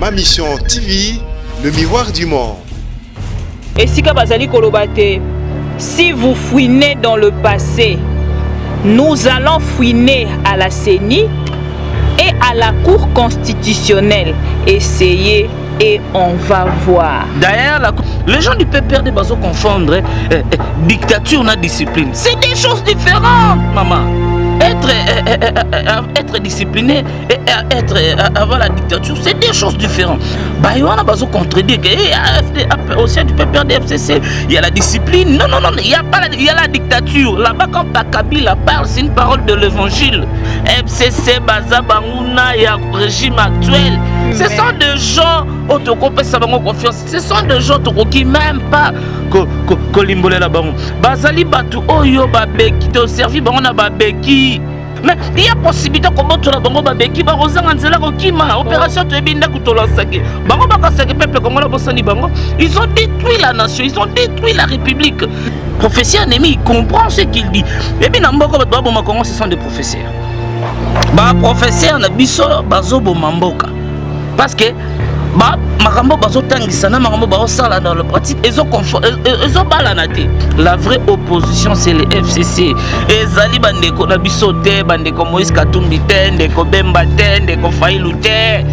Ma mission TV, le miroir du monde. Et si Kabazali Kolobate, si vous fouinez dans le passé, nous allons fouiner à la CENI et à la Cour constitutionnelle. Essayez et on va voir. D'ailleurs, les gens du PPRD vont confondre dictature et discipline. C'est des choses différentes, maman. Être discipliné et avoir la dictature, c'est des choses différentes. Il y a des contredire que au sein du PPRD FCC, il y a la discipline. Non, il y a la dictature. Là-bas, quand Kabila parle, c'est une parole de l'évangile. FCC, Baza, Bangouna, il y a le régime actuel. Ce sont des gens confiance. Ce sont des gens qui même pas Kolimbole la bango. Bazali batu oyo babeki te servi bango na babeki. Mais il y a possibilité comment tu la bango babeki ba rozanga nzela kokima opération to ebinda kutolasaki. Bango bakasaki peuple congolais bosani bango. Ils ont détruit la nation, ils ont détruit la république. Professeur ennemi, il comprend ce qu'il dit. Et bien mboko ba bo makongo ce sont des professeurs. Ba professeur na biso bazo bo mamboka. Parce que makambo bazotangisa na makambo bazosala dans le pratique ezo balanate. La vraie opposition c'est le FCC. Ezali bandeko na biso te, bandeko Moïse Katumbi te, ndeko Bemba te, ndeko Fayulu te.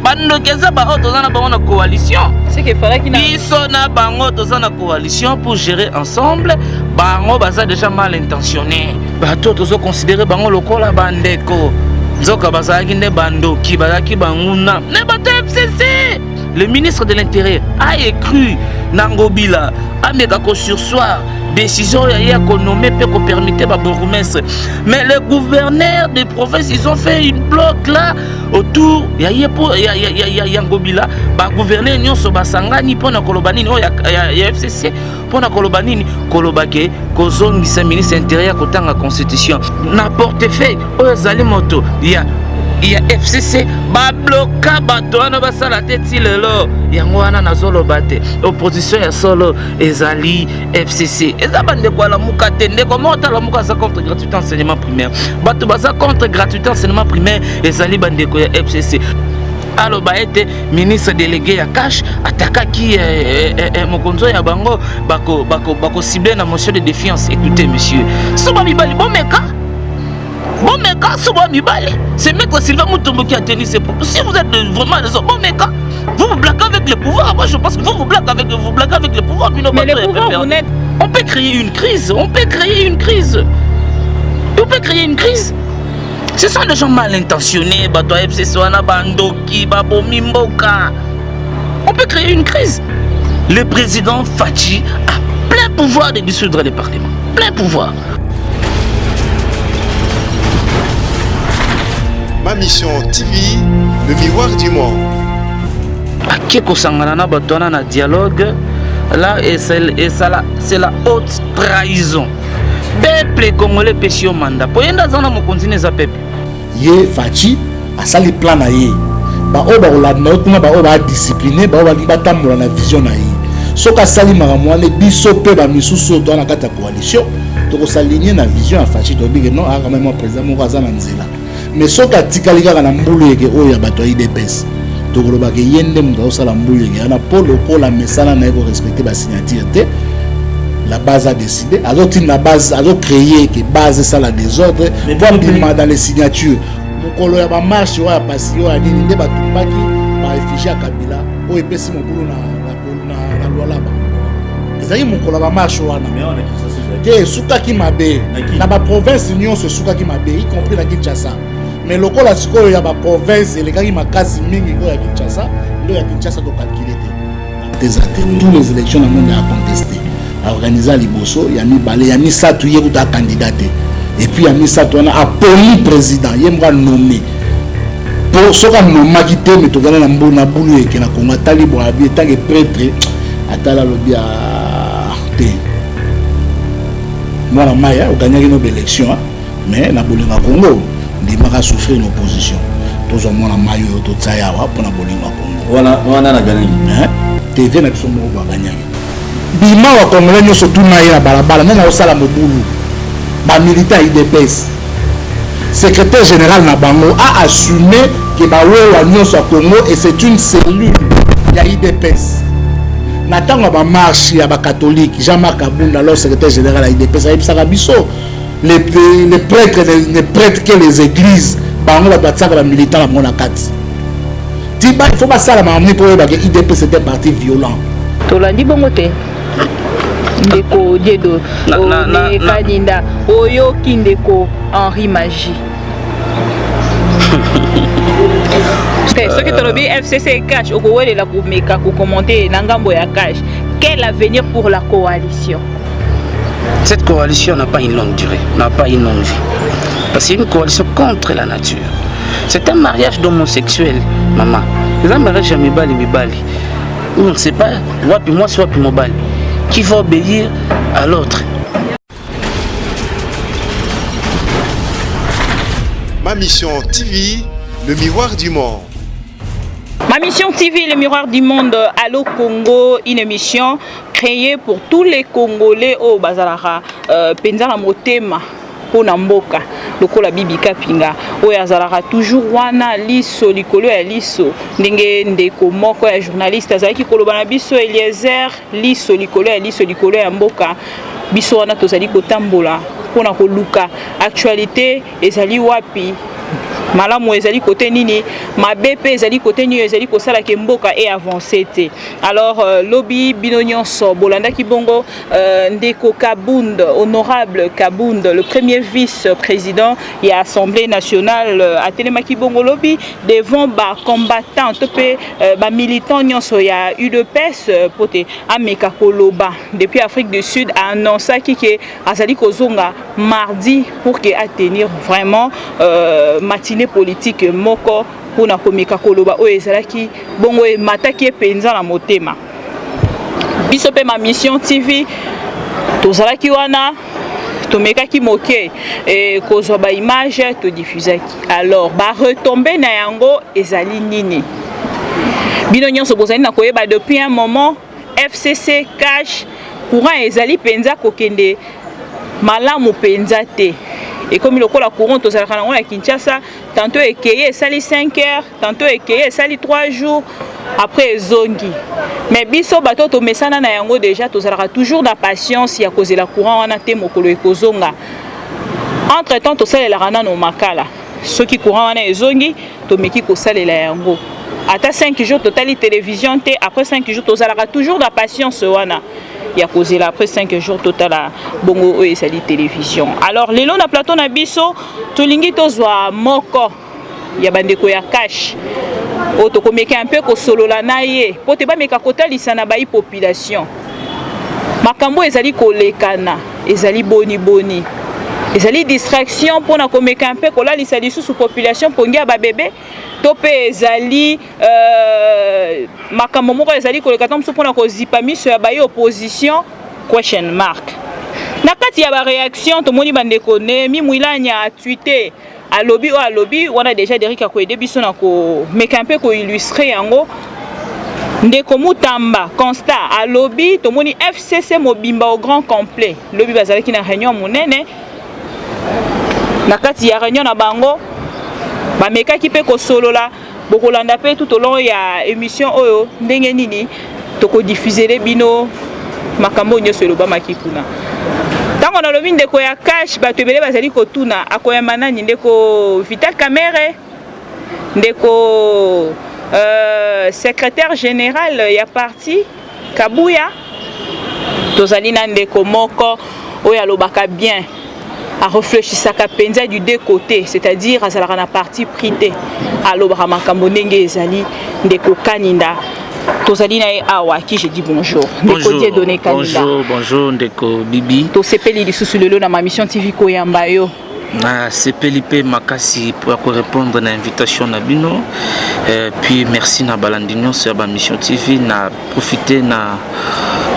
Bando keza ba otozana bango na coalition. C'est que fallait qu'il biso na bango tozana coalition pour gérer ensemble. Bango baza déjà mal intentionné. Bato tozo considérer bango lokola bandeko. Zoka bazaki ne bandoki bazaki banguna ne bato FCC. Le ministre de l'Intérieur a écrit Nangobila ameka ko sursoir décision ya économie peut ko permettre ba bourgmestre. Mais les gouverneurs des provinces ils ont fait une bloc là autour ya Ngobila ba gouverneur nyonso basangani pona kolobanini o ya FCC pona kolobanini kolobake kozongisa ministre intérieur kotanga constitution na portefeuille o zali moto il y a FCC ba bloquer bato wana basala teti lelo yango wana nazolo bate opposition ya solo ezali FCC ezabande kwa la muka tende comment la muka sa contre gratuité enseignement primaire bato baza contre gratuité enseignement primaire ezali bande ko ya FCC. Alors ba été ministre délégué ya cash atakaki mokonzo ya bango bako cibler na motion de défiance. Écoutez monsieur soba mibali bon mec, c'est maître Sylvain Moutombo qui a tenu ses propos. Si vous êtes vraiment les bon mec, vous vous blaguez avec le pouvoir. Moi je pense que vous blaguez avec le pouvoir. Mais le pouvoir, vous n'êtes... On peut créer une crise. Ce sont des gens mal intentionnés. On peut créer une crise. Le président Fachi a plein pouvoir de dissoudre le Parlement. Plein pouvoir. Ma mission TV, le miroir du monde. Akeko sangana batona na dialogue là et c'est la haute trahison. Peuple congolais péché au mandat. Poyenda zana mo continuer za peuple. Ye Fachi a sali plan na ye. Ba oba la note na ba oba discipliné ba oba batambola na vision na ye. Soka sali maramwane biso pe ba misusu to na kata coalition. To ko s'aligner na vision à Fachi to bige non a quand même président mo kaza na nzela. Mais ce qui est dit que na mbulu yeke oya bato IDPS to koloba ke yende muta osala mbulu yeke ana polo la mesala na eko respecter ba signature te la base a décidé azoti na base azo créer que base ça la désordre pour bima dans les signatures mukolo ya ba marche ya pasi yo adini nde batumbaki ba réfugié à Kabila o epesi mokulu na loi là ba ezali mukolo ba marche wana ke suka ki mabe na ba province nyonso suka ki mabe y compris na Kinshasa. Mais le cas là, il y a des provinces et les gars qui m'ont cassé mingi à Kinshasa, il y a Kinshasa de calculer. Toutes les élections dans le monde a contesté. A organisé à Liboso, il y a mis balé, il y a mis ça tout hier où t'as candidaté. Et puis il y a mis ça tout on a appelé président, il y a mis nommé. Pour ceux qui ont nommé qui t'aiment, mais tu gagnes la boule na boule et qui n'a qu'on a talibé à bien tant que prêtre, à tala lobby à té. Moi la maille, on gagne une élection, mais la boule na Congo. Des magas souffrir une opposition. Tous au moins la maillot de Tsayawa pour la Bolinga Congo. Voilà, on a gagné. TV n'a pas gagné. Bima wa Congolais nous surtout naïa balabala, même au salam boulou. Ba militant IDPS. secrétaire général na bango a assumé que bawewa nyonso ya Congo et c'est une cellule ya IDPS. Natanga ba marche ya ba catholique Jean-Marc Kabunda alors secrétaire général à IDPS a ebisaka biso les prêtres ne prêtent que les églises bango ba batsaka ba militants la mona kati. Tiba il faut pas ça la mamie pour que IDPS c'était parti violent. Tolandi bongo te. Ndeko Diedo Kaninda Oyo Kindeko Henri Magie. Ce que tu as dit, FCC cash, au Koué la Koumeka, pour commenter Nangambo ya cash. Quel avenir pour la coalition? Cette coalition n'a pas une longue durée, n'a pas une longue vie. Parce que c'est une coalition contre la nature. C'est un mariage d'homosexuels, maman. C'est un mariage à Mibali. On ne sait pas, wapi moi, soit Mobali. Qui va obéir à l'autre. Ma mission TV, le miroir du monde. Ma mission TV, le miroir du monde, Allo Congo, une émission créée pour tous les Congolais au Bazalara, Penzala Motema, Ponamboka, lokola Bibi Kapinga, Oyazara, toujours wana liso, likolo ya liso, ndenge ndeko moko ya journaliste, azaki kolobana biso Eliezer, liso, likolo ya mboka, biso wana tozali kotambola, pona koluka, actualité, ezali wapi, malamu ezali côté nini mabepe ezali côté nini ezali kosala ke mboka et avancé te. Alors lobby bino nyonso bolanda ki bongo ndeko Kabund, honorable Kabund, le premier vice-président et Assemblée nationale à Télémaki bongo lobby devant ba combattants topé ba militants nyonso ya UDPS pote ameka koloba depuis Afrique du Sud a annoncé que azali kozonga mardi pour que à tenir vraiment matinée politique moko pour na komeka koloba o ezalaki bongo e mataki penza na motema biso pe ma mission TV tozalaki wana tomekaki moke et kozwa ba image to diffusaki alors ba retomber na yango ezali nini bino nyonso bozali na koyeba depuis un moment FCC cash courant ezali penza kokende malamu penza te. Et comme il a courant aux Alcanons à Kinshasa, tantôt équayé, sali 5 heures, tantôt équayé, sali 3 jours, après zongi. Mais biso bateau to mesana na yango déjà, tu auras toujours la patience, il y a causé la courant, on a té mokolo et kozonga. Entre temps, tu sais la rana no makala. Ceux qui courant on a zongi, tu meki ko sale la yango. Ata 5 jours total télévision, après 5 jours, tu auras toujours la patience wana. Il y a causé là après 5 jours total à bongo et sali télévision. Alors les lots na plateau na biso to lingi to zwa moko ya bandeko ya cash o to komeka un peu ko solo la naie po te ba meka kota lisana ba population makambo ezali kolekana ezali boni ezali distraction pour na komeka un peu ko la lisali sous population pongia ba bébé topé ezali makambo moko ezali kolekana mso pour na ko zipa miso ya ba opposition question mark na kati ya ba réaction to moni bandeko ne mi mwilanya a tweeté à lobby on a déjà Derrick Akwede biso na ko meka un peu ko illustrer yango ndeko Mutamba constat à lobby to moni FCC mobimba au grand complet lobby bazalaki na réunion monene na kati ya réunion na bango ba meka ki pe ko solola bokolanda pe tout au long ya émission oyo ndenge nini to ko diffuser bino makambo nyoso loba makikuna tango na lobi ndeko ya cash bato ebele bazali kotuna akoyamba nani ndeko Vital Kamerhe ndeko secrétaire général ya parti Kabuya tozali na ndeko moko oyo alobaka bien à réfléchir ça penza du deux côtés, c'est-à-dire à la partie prité alobaka makambo ndenge ezali ndeko Kaninda tozali na awa qui je dis bonjour bonjour ndeko Bibi to sepeli lisusu lelo na ma mission TV koyamba yo na sepeli makasi pour répondre à l'invitation na bino puis merci na balandinyo sur ma mission TV na profiter na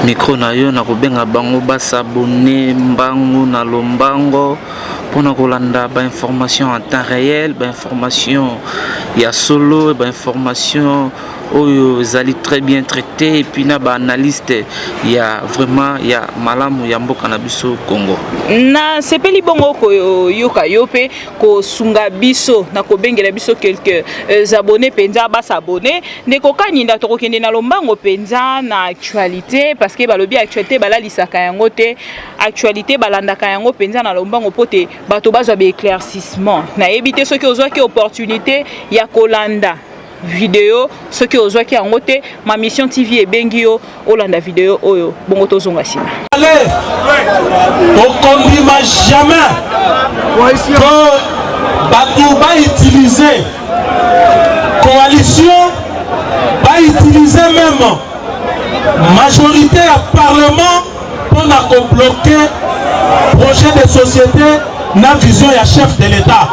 micro na yo na kobenga bango basabone mbangu na lombango Pour kolanda ba information en temps réel, ba information ya solo, ba information oyo zali très bien traité et puis na ba analyste ya vraiment ya malamu ya mboka na biso Congo. Na sepeli bongo ko yoka yope ko sunga biso na ko bengela biso quelques abonnés penza ba s'abonner ne ko kaninda to ko kende na lombango penza na actualité parce que balobi actualité bala lisaka yango te actualité balandaka yango penza na lombango pote bato bazwa be éclaircissement na éviter ce que ozwa ki opportunité ya kolanda vidéo ce que ozwa ki yango te ma mission TV e bengi yo olanda vidéo oyo bongo tozonga sima allez on condima jamais que bato va utiliser coalition va utiliser même majorité à parlement pour bloquer projet de société na vision ya chef de l'État.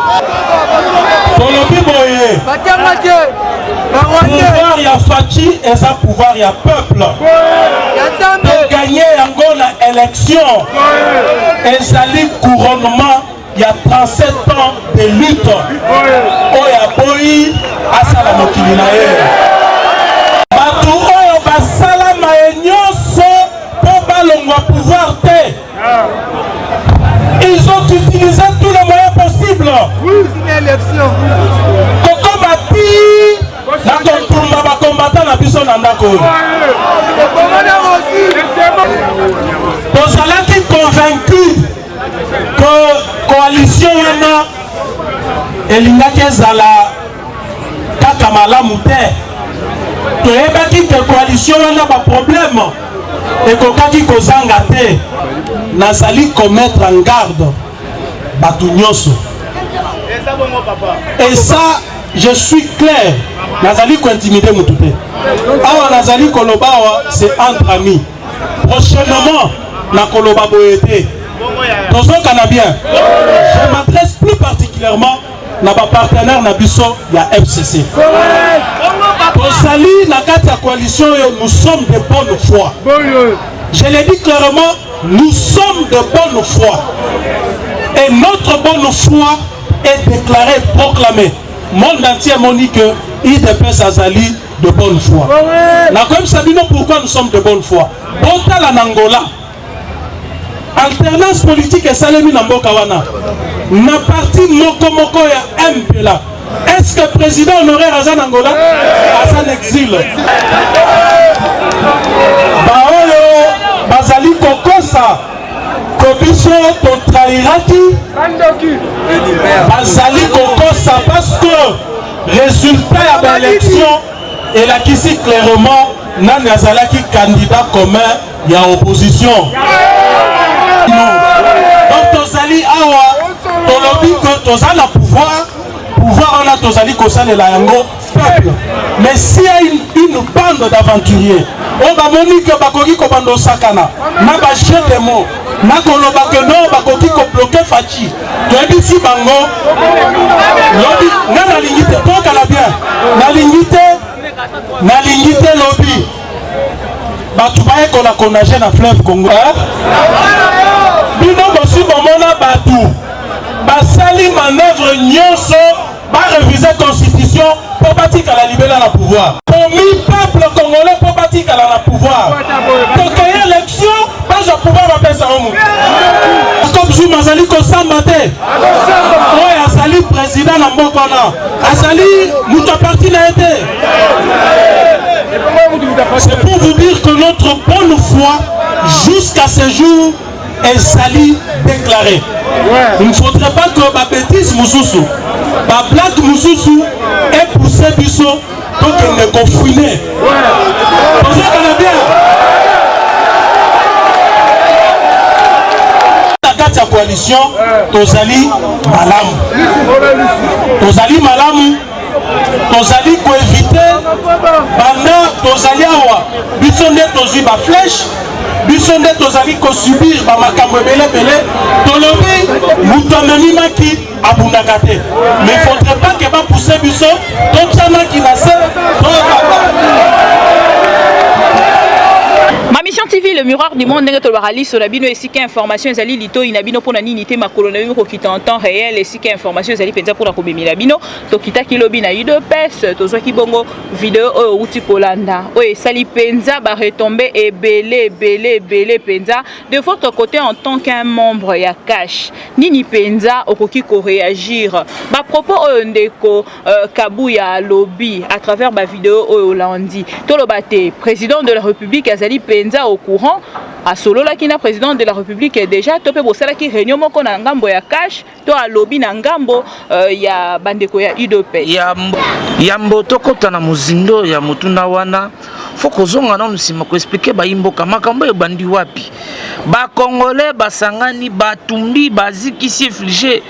Pouvoir ya Fachi et ça pouvoir ya peuple. Pour gagner encore la élection et sali couronnement il y a 37 ans de lutte. Oya boyi asala mokili na ye. Batu oyo basala maenyoso pour balongwa pouvoir te. Ils ont utilisé tous les moyens possibles. Oui, c'est une élection. Koko Mati, na kontumba ba combattant na biso na ndako. Nous allons convaincus que coalition wana elingaki ezala kaka malamu te. Toyebaki que coalition wana ba problème ekokaki kozanga te. Nazali commettre en garde batu nyonso. Et ça, je suis clair. Nazali ko intimider mutu te. Awa nazali kolobawa, c'est entre amis. Prochainement, na koloba boyete. Tozo kana bien. Je m'adresse plus particulièrement na ba partenaire na biso ya FCC. Tozali na kati ya coalition, nous sommes de bonne foi. Je l'ai dit clairement, nous sommes de bonne foi. Et notre bonne foi est déclarée, proclamée. Monde entier m'a dit que IDPS Azali de bonne foi. Comme Sabino, pourquoi nous sommes de bonne foi? Bonta la Nangola. Alternance politique et Salemi Nambokawana. Na parti Moko ya MPLA. Est-ce que le président Honoré Razan Angola a son exil? Baolo, Bazali Kokosa, Kobiso, Totrairaki, Bazali Kokosa, parce que résultat de l'élection, et là qui dit clairement, Nan Yazalaki candidat commun, il y a opposition. Donc Tozali Awa, Tolobi que Tozali a pouvoir on a Tozali Kosane la Yango peuple. Mais s'il y a une bande d'aventuriers, on va monique Bakoki Kobando Sakana, na ba jeu de mots, na koloba que non Bakoki ko bloquer Fachi. Tu as dit si bango, lobby, na lingité, donc à la bien, na lingité lobby. Batubaye qu'on a connagé na fleuve Congo. Bino bosi bomona batu. Basali manœuvre nyonso va réviser la constitution pour bâtir la libérer la pouvoir. Pour mi peuple congolais pour bâtir la pouvoir. Pour qu'il y ait élection, pas le pouvoir va faire ça au monde. Comme si Mazali Kosamate, moi Azali président na Mbokona, Azali notre parti n'a été. C'est pour vous dire que notre bonne foi jusqu'à ce jour est sali déclarée. Il ne faudrait pas que ma bêtise Moussoussou, ma blague Moussoussou est poussé biso donc il ne confouine. Vous savez bien. La carte de coalition, Tozali Malamu. Tozali Malamu. Tozali pour éviter pendant Tozali Awa. Bisonde Tozi ba flèche. Bisonde Tozali ko subir ba makambo belé. Tolobi mutomemi maki abundakate. Mais il ne faudrait pas que va pousser biso donc ça qui n'a pas. Ma mission TV TV le miroir du monde ndenge to barali so nabino esika information ezali lito inabino pona nini te makolo na bino ko kita en temps réel esika information ezali penza pona ko bimila bino to kita kilobi na UDPS to zwaki bongo vidéo oyo uti kolanda oyo esali penza ba retomber ebele penza de votre côté en tant qu'un membre ya cash nini penza okoki ko réagir ba propos oyo ndeko Kabuya lobby à travers ba vidéo oyo landi to lobate président de la République azali penza au courant à solo la kina président de la République est déjà topé bosala ki réunion moko na ngambo ya cash to a lobby na ngambo ya bandeko ya UDPS ya mboto kota na muzindo ya mutuna wana foko zonga na nsima ko expliquer ba imboka makambo e bandi wapi ba congolais basangani batumbi bazikisi infligé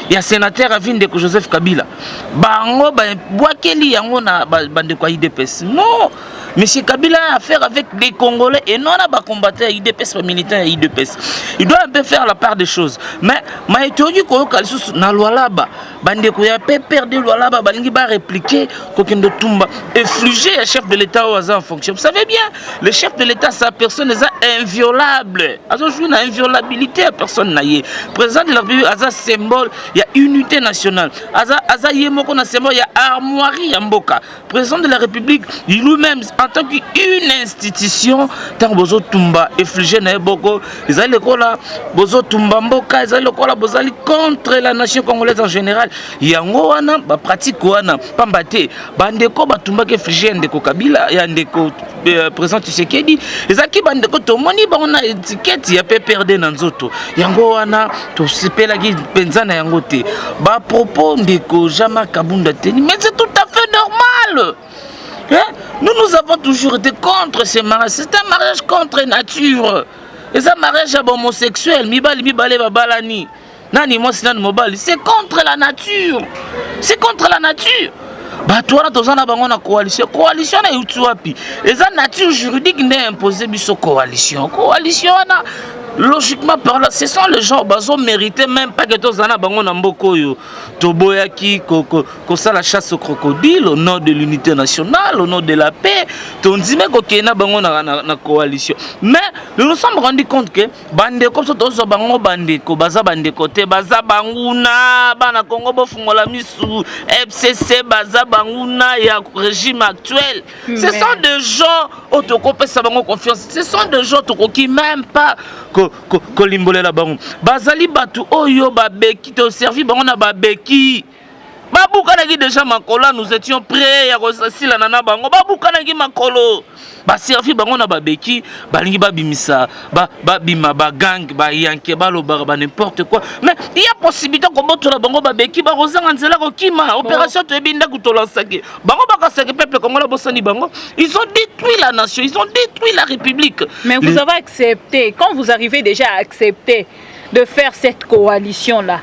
ya sénateur avinde ko Joseph Kabila bango ba bwakeli yango na bandeko ya UDPS non. Monsieur Kabila a affaire avec des Congolais et non à combattre IDPS, pas militaire IDPS. Il doit un peu faire la part des choses. Mais ma étude que na loi là-bas, bande ko ya pe perdre loi là-bas, balingi ba répliquer kokendo tumba effligé le chef de l'État au hasard en fonction. Vous savez bien, le chef de l'État sa personne est inviolable. Azo joue na inviolabilité à personne naie. Président de la République asa symbole, il y a unité nationale. Asa yemoko na symbole, il y a armoirie ya mboka. Président de la République, il lui-même en tant qu'une institution, tant bozo tumba effligé na eboko, ils allaient là, bozo tumba mboka, ils allaient là, bozali contre la nation congolaise en général. Yango wana ba pratique wana pambate, bandeko batumba ke effligé ndeko Kabila, ya ndeko président Tshisekedi, ils aki bandeko tomoni ba on a étiquette ya pe perdre na nzoto. Yango wana to sepela ki penza na yango te. Ba propos ndeko Jama Kabunda teni, mais c'est tout à fait normal. Nous avons toujours été contre ces mariages. C'est un mariage contre nature. Et ça mariage homosexuel. C'est contre la nature. C'est contre la nature. Bah toi là, tu as une coalition. Coalition na yutuapi. Et ça nature juridique n'est imposée biso coalition. Coalition na logiquement par là, ce sont les gens qui ont mérité même pas que tous en bango na mboko yo. Toboyaki ko ça la chasse au crocodile au nom de l'unité nationale, au nom de la paix. On dit mais ko kena bango na coalition. Mais nous nous sommes rendus compte que bande comme ça tous bango bande ko baza bande côté baza banguna bana Congo bo fungola misu FCC baza banguna ya régime actuel. Ce sont des gens autocopé ça bango confiance. Ce sont des gens qui même pas kolimbolela la bango bazali batu oyo babeki to servi bango na babeki babukanaki déjà makolo nous étions prêts ya kosasila na bango babukanaki makolo baservi bango na babeki balingi babimisa babima bagang bayanke baloba ba n'importe quoi mais il y a possibilité ko botola bango babeki ba rozanga nzela ko kima opération to ebinda kutolansaki bango bakasaki peuple congolais bosani bango ils ont détruit la nation ils ont détruit la république. Mais vous avez accepté quand vous arrivez déjà à accepter de faire cette coalition là.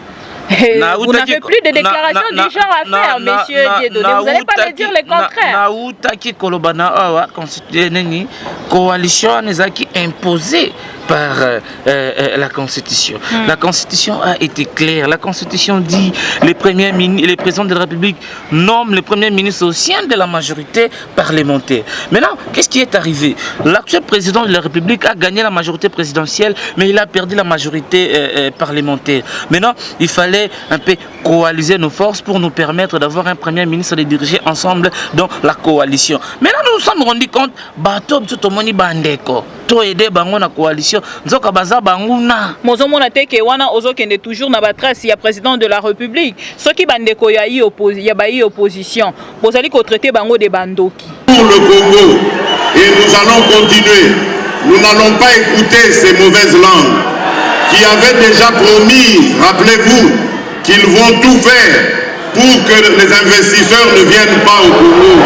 Vous n'avez plus de déclaration du genre à faire, monsieur Dieudonné. Vous n'allez pas me dire le contraire. Naoutaki kolobana awa constitutionnelle coalition qui imposée par la Constitution. La Constitution a été claire. La Constitution dit les présidents de la République nomment le premier ministre au sein de la majorité parlementaire. Maintenant, qu'est-ce qui est arrivé? L'actuel président de la République a gagné la majorité présidentielle, mais il a perdu la majorité parlementaire. Maintenant, il fallait un peu coaliser nos forces pour nous permettre d'avoir un premier ministre et de diriger ensemble dans la coalition. Maintenant, nous nous sommes rendus compte, bateau Tomoni Bandeko, to aider bango na coalition, nzoka baza banguna. Mozo mona teke wana ozo kende toujours na batrace ya président de la République. Ce qui bandeko ya yi opposition, bozali ko traiter bango de bandoki. Pour le Congo, et nous allons continuer. Nous n'allons pas écouter ces mauvaises langues qui avaient déjà promis, rappelez-vous, qu'ils vont tout faire pour que les investisseurs ne viennent pas au Congo.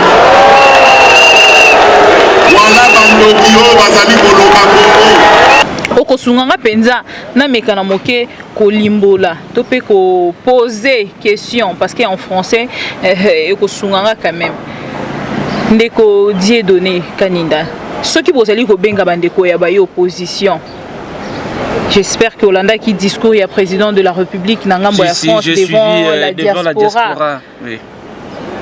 Voilà Bandokio, Bazali Koloba Congo. Okosunganga penza na mekana moke kolimbola to pe ko poser question parce qu'en français okosunganga quand même ndeko Dieudonné Kaninda ceux qui bozali ko benga bandeko ya bayo opposition. J'espère que Hollanda qui discours il y a président de la République Nangambo ya France devant la diaspora. Oui.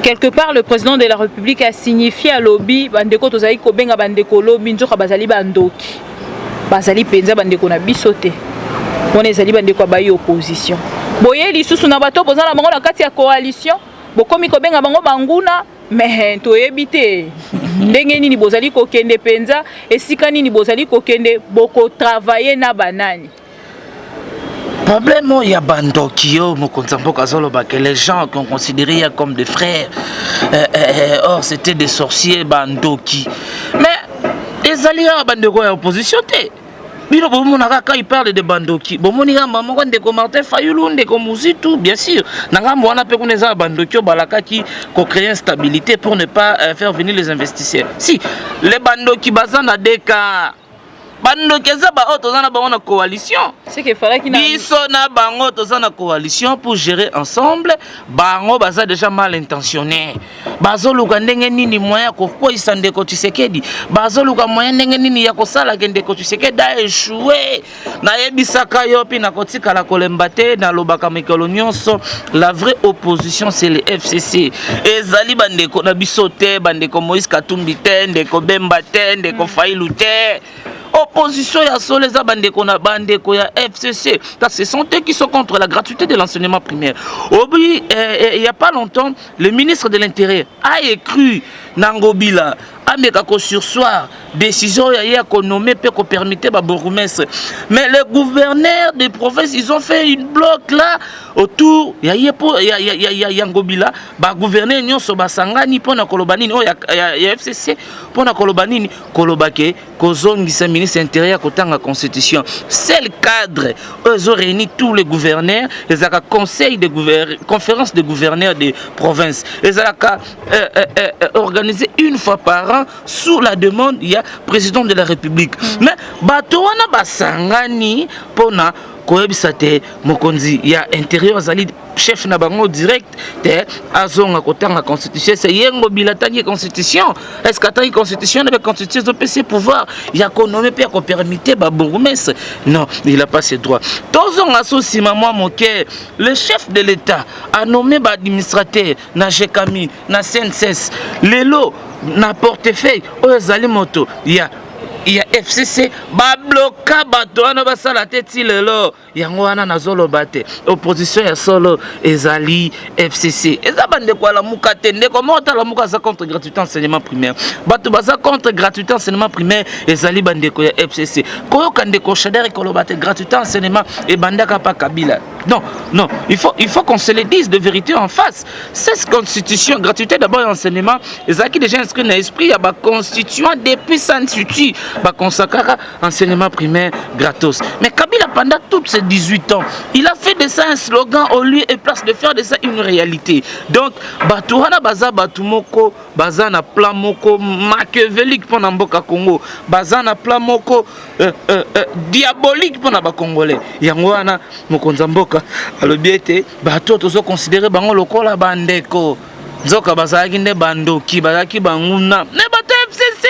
Quelque part, le président de la République a signifié à lobby bandeko tozali ko benga bandeko lobby nzoka bazali bandoki. bazali penza bandeko na biso te wana ezali bandeko bayi opposition boye lisusu na bato bozana bango na kati ya coalition bokomi kobenga bango banguna mais toyebi te ndenge nini bozali kokende penza esika nini bozali kokende boko travailler na banani. Problème, il y a Bandoki, que les gens qu'on considérait comme des frères, or c'était des sorciers Bandoki. Mais les alliés à Bandoko et opposition, quand il parle de Bandoki, Martin Fayoulou, bien sûr. Bandoki qui crée une stabilité pour ne pas faire venir les investisseurs. Si les Bandoki bazan à des cas. Bando keza ba auto zana ba na coalition. C'est que fallait qu'il biso na bango to zana coalition pour gérer ensemble. Bango baza déjà mal intentionné. Bazo luka ndenge nini moyen ko ko isande ko Tshisekedi. Bazo luka moyen ndenge nini ya ko sala kende ko Tshisekedi a échoué. Na yebisaka yo pi na kotika la kolembate na lobaka mikolo nyonso. La vraie opposition c'est le FCC. Ezali bandeko na biso te, bandeko Moïse Katumbi te, ndeko Bemba te, ndeko Faïlou te. Opposition ya Soleza bandeko na bandeko ya FCC. Ce sont eux qui sont contre la gratuité de l'enseignement primaire. Il n'y a pas longtemps, le ministre de l'Intérieur a écrit Nangobila ameka ko sursoir décision ya ko nommer peut ko permettre ba bourgmestre. Mais les gouverneurs des provinces ils ont fait une bloc là autour ya Ngobila ba gouverneur nyonso basangani pona kolobanini o ya FCC pona kolobanini kolobake kozongisa ministre intérieur kotanga constitution. C'est le cadre ils ont réuni tous les gouverneurs les aka conseil de conférence de gouverneurs des provinces les aka organisé une fois par an sous la demande il y a président de la République. Mais bato wana basangani pona koyebisa te mokonzi ya intérieur azali chef na bango direct te azonga kotanga constitution c'est yengo bilatangi constitution est-ce qu'atangi constitution na constitution zo PC pouvoir ya konomé pe ko permettre ba bourgmestre non il a pas ses droits tozonga so sima moi moke le chef de l'état a nommé ba administrateur na GECAMI na CNSS lelo na portefeuille ozali moto il y a FCC ba bloka bato wana basala teti lelo yango wana nazolo bate opposition ya solo ezali FCC ezabande kwa la muka tende comment la muka za contre gratuité enseignement primaire bato baza contre gratuité enseignement primaire ezali bande ko ya FCC koyo kande ko shader ko lobate gratuité enseignement et bandaka pa Kabila non il faut qu'on se le dise de vérité en face cette constitution gratuité d'abord enseignement ezaki déjà inscrit dans l'esprit ya ba constituant depuis Sansuti ba consacrer enseignement primaire gratos. Mais Kabila pendant toutes ces 18 ans, il a fait de ça un slogan au lieu et place de faire de ça une réalité. Donc Batouana baza batumoko baza na plan moko machiavélique pour Mboka Congo, baza na plan moko diabolique pour ba Congolais. Yango wana mokonza mboka alobiete bato tozo considérer bango lokola bandeko. Nzoka bazaki nde bandoki bazaki banguna. Ne bato FCC.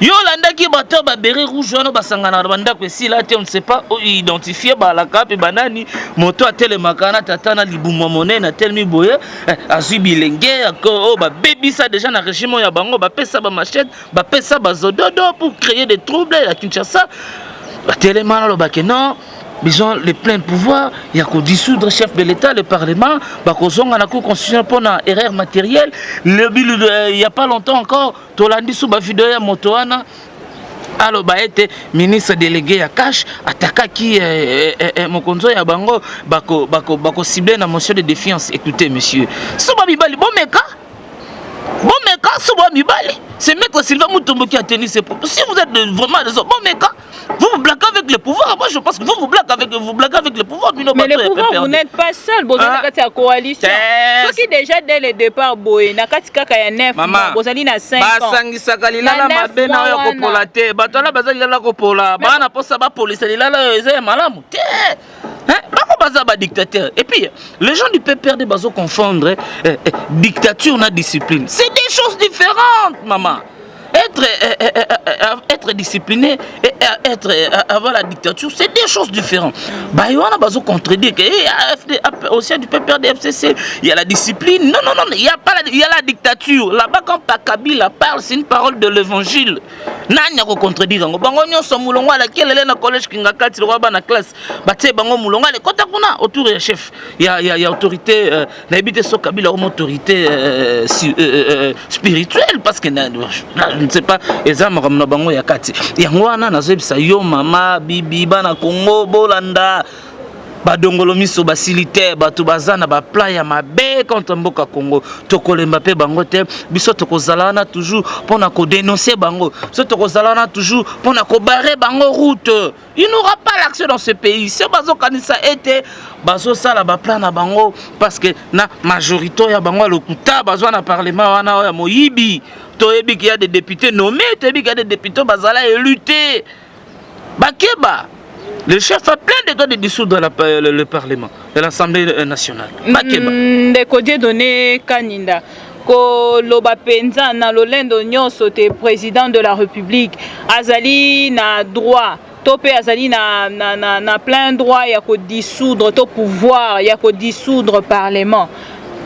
Yo landaki bato ba beret rouge wana basangana banda ko si là on ne sait pas identifier ba la cap banani moto a telemakana tatana libuma monene telmi boye azui bilenge ko ba baby ça déjà na régime ya bango ba pesa ba machette ba pesa ba zododo pour créer des troubles à Kinshasa ba telemana lo ba que non ils ont les pleins pouvoirs, il y a qu'au dissoudre le chef de l'État, le Parlement, il la Cour constitutionnelle pour une erreur matérielle. Il n'y a pas longtemps encore, Tolandi Soubafido ya Motoana, alors bah était ministre délégué à Cash, attaqué qui Mokonzo ya Bango, bako ciblé dans motion de défiance. Écoutez monsieur, Soubamibali, bon meka, Soubamibali, c'est maître Sylvain Moutombo qui a tenu ses propos. Si vous êtes vraiment des bon meka, vous vous blaguez avec le pouvoir. Moi, je pense que vous blaguez avec le pouvoir. Mais le pouvoir, vous n'êtes pas seul. Vous êtes dans la coalition. Ceux qui déjà dès le départ, boy, na katika ya 9 mois, vous allez na 5 ans. Basangisa kalilala mabena yo kopola te. Batala bazalila kopola. Bana posa ba police lilala eze malamu. Bako baza ba dictateur. Et puis les gens du PPR de bazo confondre dictature na discipline. C'est des choses différentes, maman. être discipliné et avoir la dictature, c'est des choses différentes. Bah, il y a besoin de contredire que au sein du PPRD FCC, il y a la discipline. Non, il y a pas il y a la dictature. Là-bas, quand Kabila parle, c'est une parole de l'évangile. Nanya ko contredire ngo bango nyonso mulongo ala kelele na collège kingakati lo ba na classe batie bango mulongo ale kota kuna autour ya chef ya autorité na habité so Kabila comme autorité spirituelle parce que je ne sais pas ezama comme na bango ya kati yango wana nazebisa yo mama bibi bana Congo bolanda badongolo miso basilitaire bato bazana ba plan ya mabe contre mboka Congo tokolemba pe bango te biso tokozalana toujours pona ko dénoncer bango biso tokozalana toujours pona ko barrer bango route. Il n'y aura pas l'action dans ce pays. C'est bazo kanisa été bazo sala ba plan na bango parce que na majorité ya bango lokuta bazo na parlement wana ya moyibi toyebi qu'il y a des députés nommés toyebi qu'il y a des députés bazala élutés bakeba. Le chef a plein de droits de dissoudre le Parlement de l'Assemblée nationale. Ndeko Dieudonné Kaninda, ko loba penza na lolendo nyonso te président de la République azali na droit topé azali na plein droit ya ko dissoudre to pouvoir ya ko dissoudre Parlement.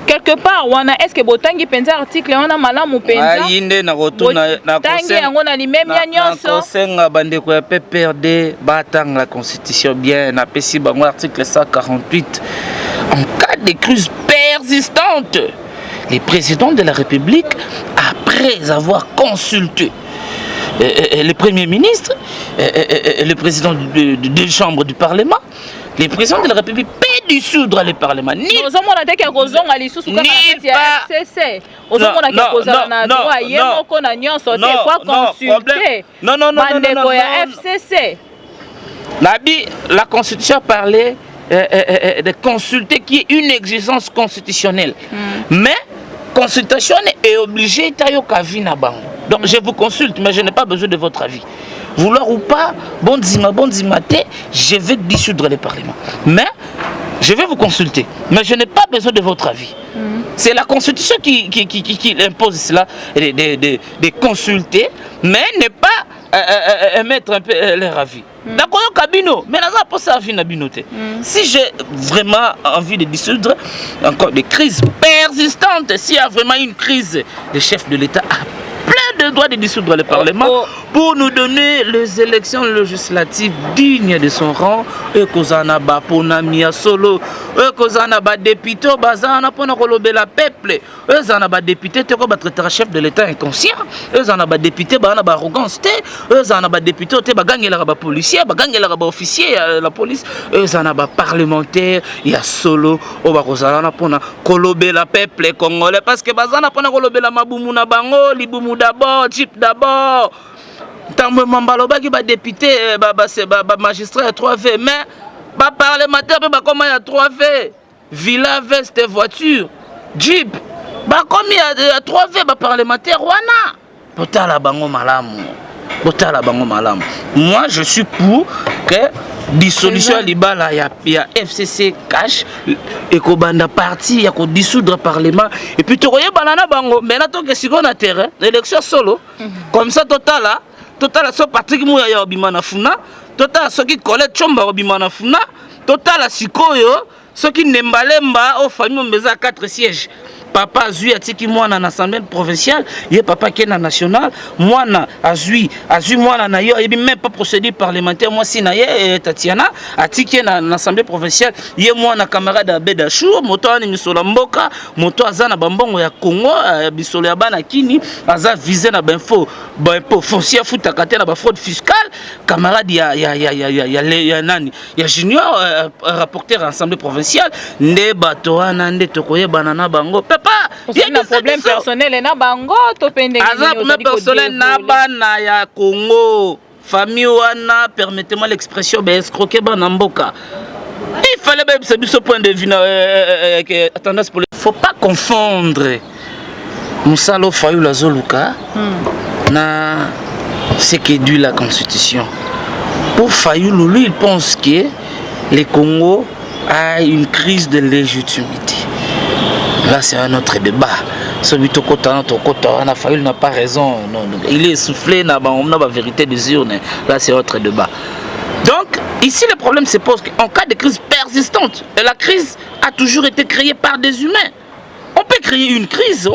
Quelque part wana est-ce que botangi penza article wana malamu penza yinde na rotuna na tangi yango na limemi ya nyonso na kosenga bandeko ya PPRD batanga la constitution bien na pesi bango article 148 en cas de crise persistante les présidents de la République après avoir consulté le premier ministre le président de chambre du Parlement les présidents de la République peuvent dissoudre le Parlement. Ni pas. La Constitution parlait de consulter qui est une exigence constitutionnelle. Mais consultation est obligée donc je vous consulte, mais je n'ai pas besoin de votre avis. Vouloir ou pas, bon dimate, je vais dissoudre le Parlement. Mais je vais vous consulter, mais je n'ai pas besoin de votre avis. C'est la Constitution qui impose cela, de consulter, mais ne pas émettre un peu leur avis. D'accord, Kabino, mais là, pour ça, si j'ai vraiment envie de dissoudre encore des crises persistantes, s'il y a vraiment une crise, le chef de l'État a plein de droits de dissoudre le Parlement pour nous donner les élections législatives dignes de son rang et kozana ba ponamia solo et kozana ba député bazana pona kolobe la peuple et zana ba député te ko ba traiter chef de l'État inconscient et zana ba député ba na ba arrogance te et zana ba député te ba gangela ba policier ba gangela ba officier la police et zana ba parlementaire ya solo o ba kozana na pona kolobe la peuple congolais parce que bazana pona kolobe la mabumu na bango libumu d'abord, chip d'abord. Tant que Mambaloba qui va député, magistrat à 3V, mais parlementaire, comment il y a 3V, villa, veste, voiture, jeep, comme il y a 3V, parlementaire, wana. Botala bango malamu. Moi, je suis pour que dissolution libala ya FCC cash et ko banda parti ya ko dissoudre parlement et puis to koye banana bango mais là to que si on a terrain élection solo comme ça total so Patrick Mouya ya obimana funa total so ki Colette Chomba obimana funa total sikoyo so ki nembalemba au famille mbeza 4 sièges. Papa Azui a tiki moi dans l'Assemblée provinciale, il papa qui est dans national, moi na Azui moi na yo, il même pas procédure parlementaire moi si na ye Tatiana a tiki dans l'Assemblée provinciale, il moi na camarade Abeda Chou, moto ani misola mboka, moto azana bambongo ya Congo, bisolo ya bana kini, aza visé na benfo foncier futa kate na ba fraude fiscale, camarade ya nani, ya junior rapporteur à l'Assemblée provinciale, nde bato wana nde tokoye banana bango. Il y a un problème personnel na bango to pende personnel na bana ya Congo famille wana permettez-moi l'expression ben escroquer bana mboka il fallait même ce point de vue tendance pour faut pas confondre Moussalo Fayulu Zoluka na ce qui dit la constitution pour Fayulu lui il pense que le Congo a une crise de légitimité. Là, c'est un autre débat. Celui on a failli, n'a pas raison. Non, il est essoufflé, n'a pas vérité des urnes. Là, c'est autre débat. Donc, ici, le problème se pose qu'en cas de crise persistante, et la crise a toujours été créée par des humains. On peut créer une crise,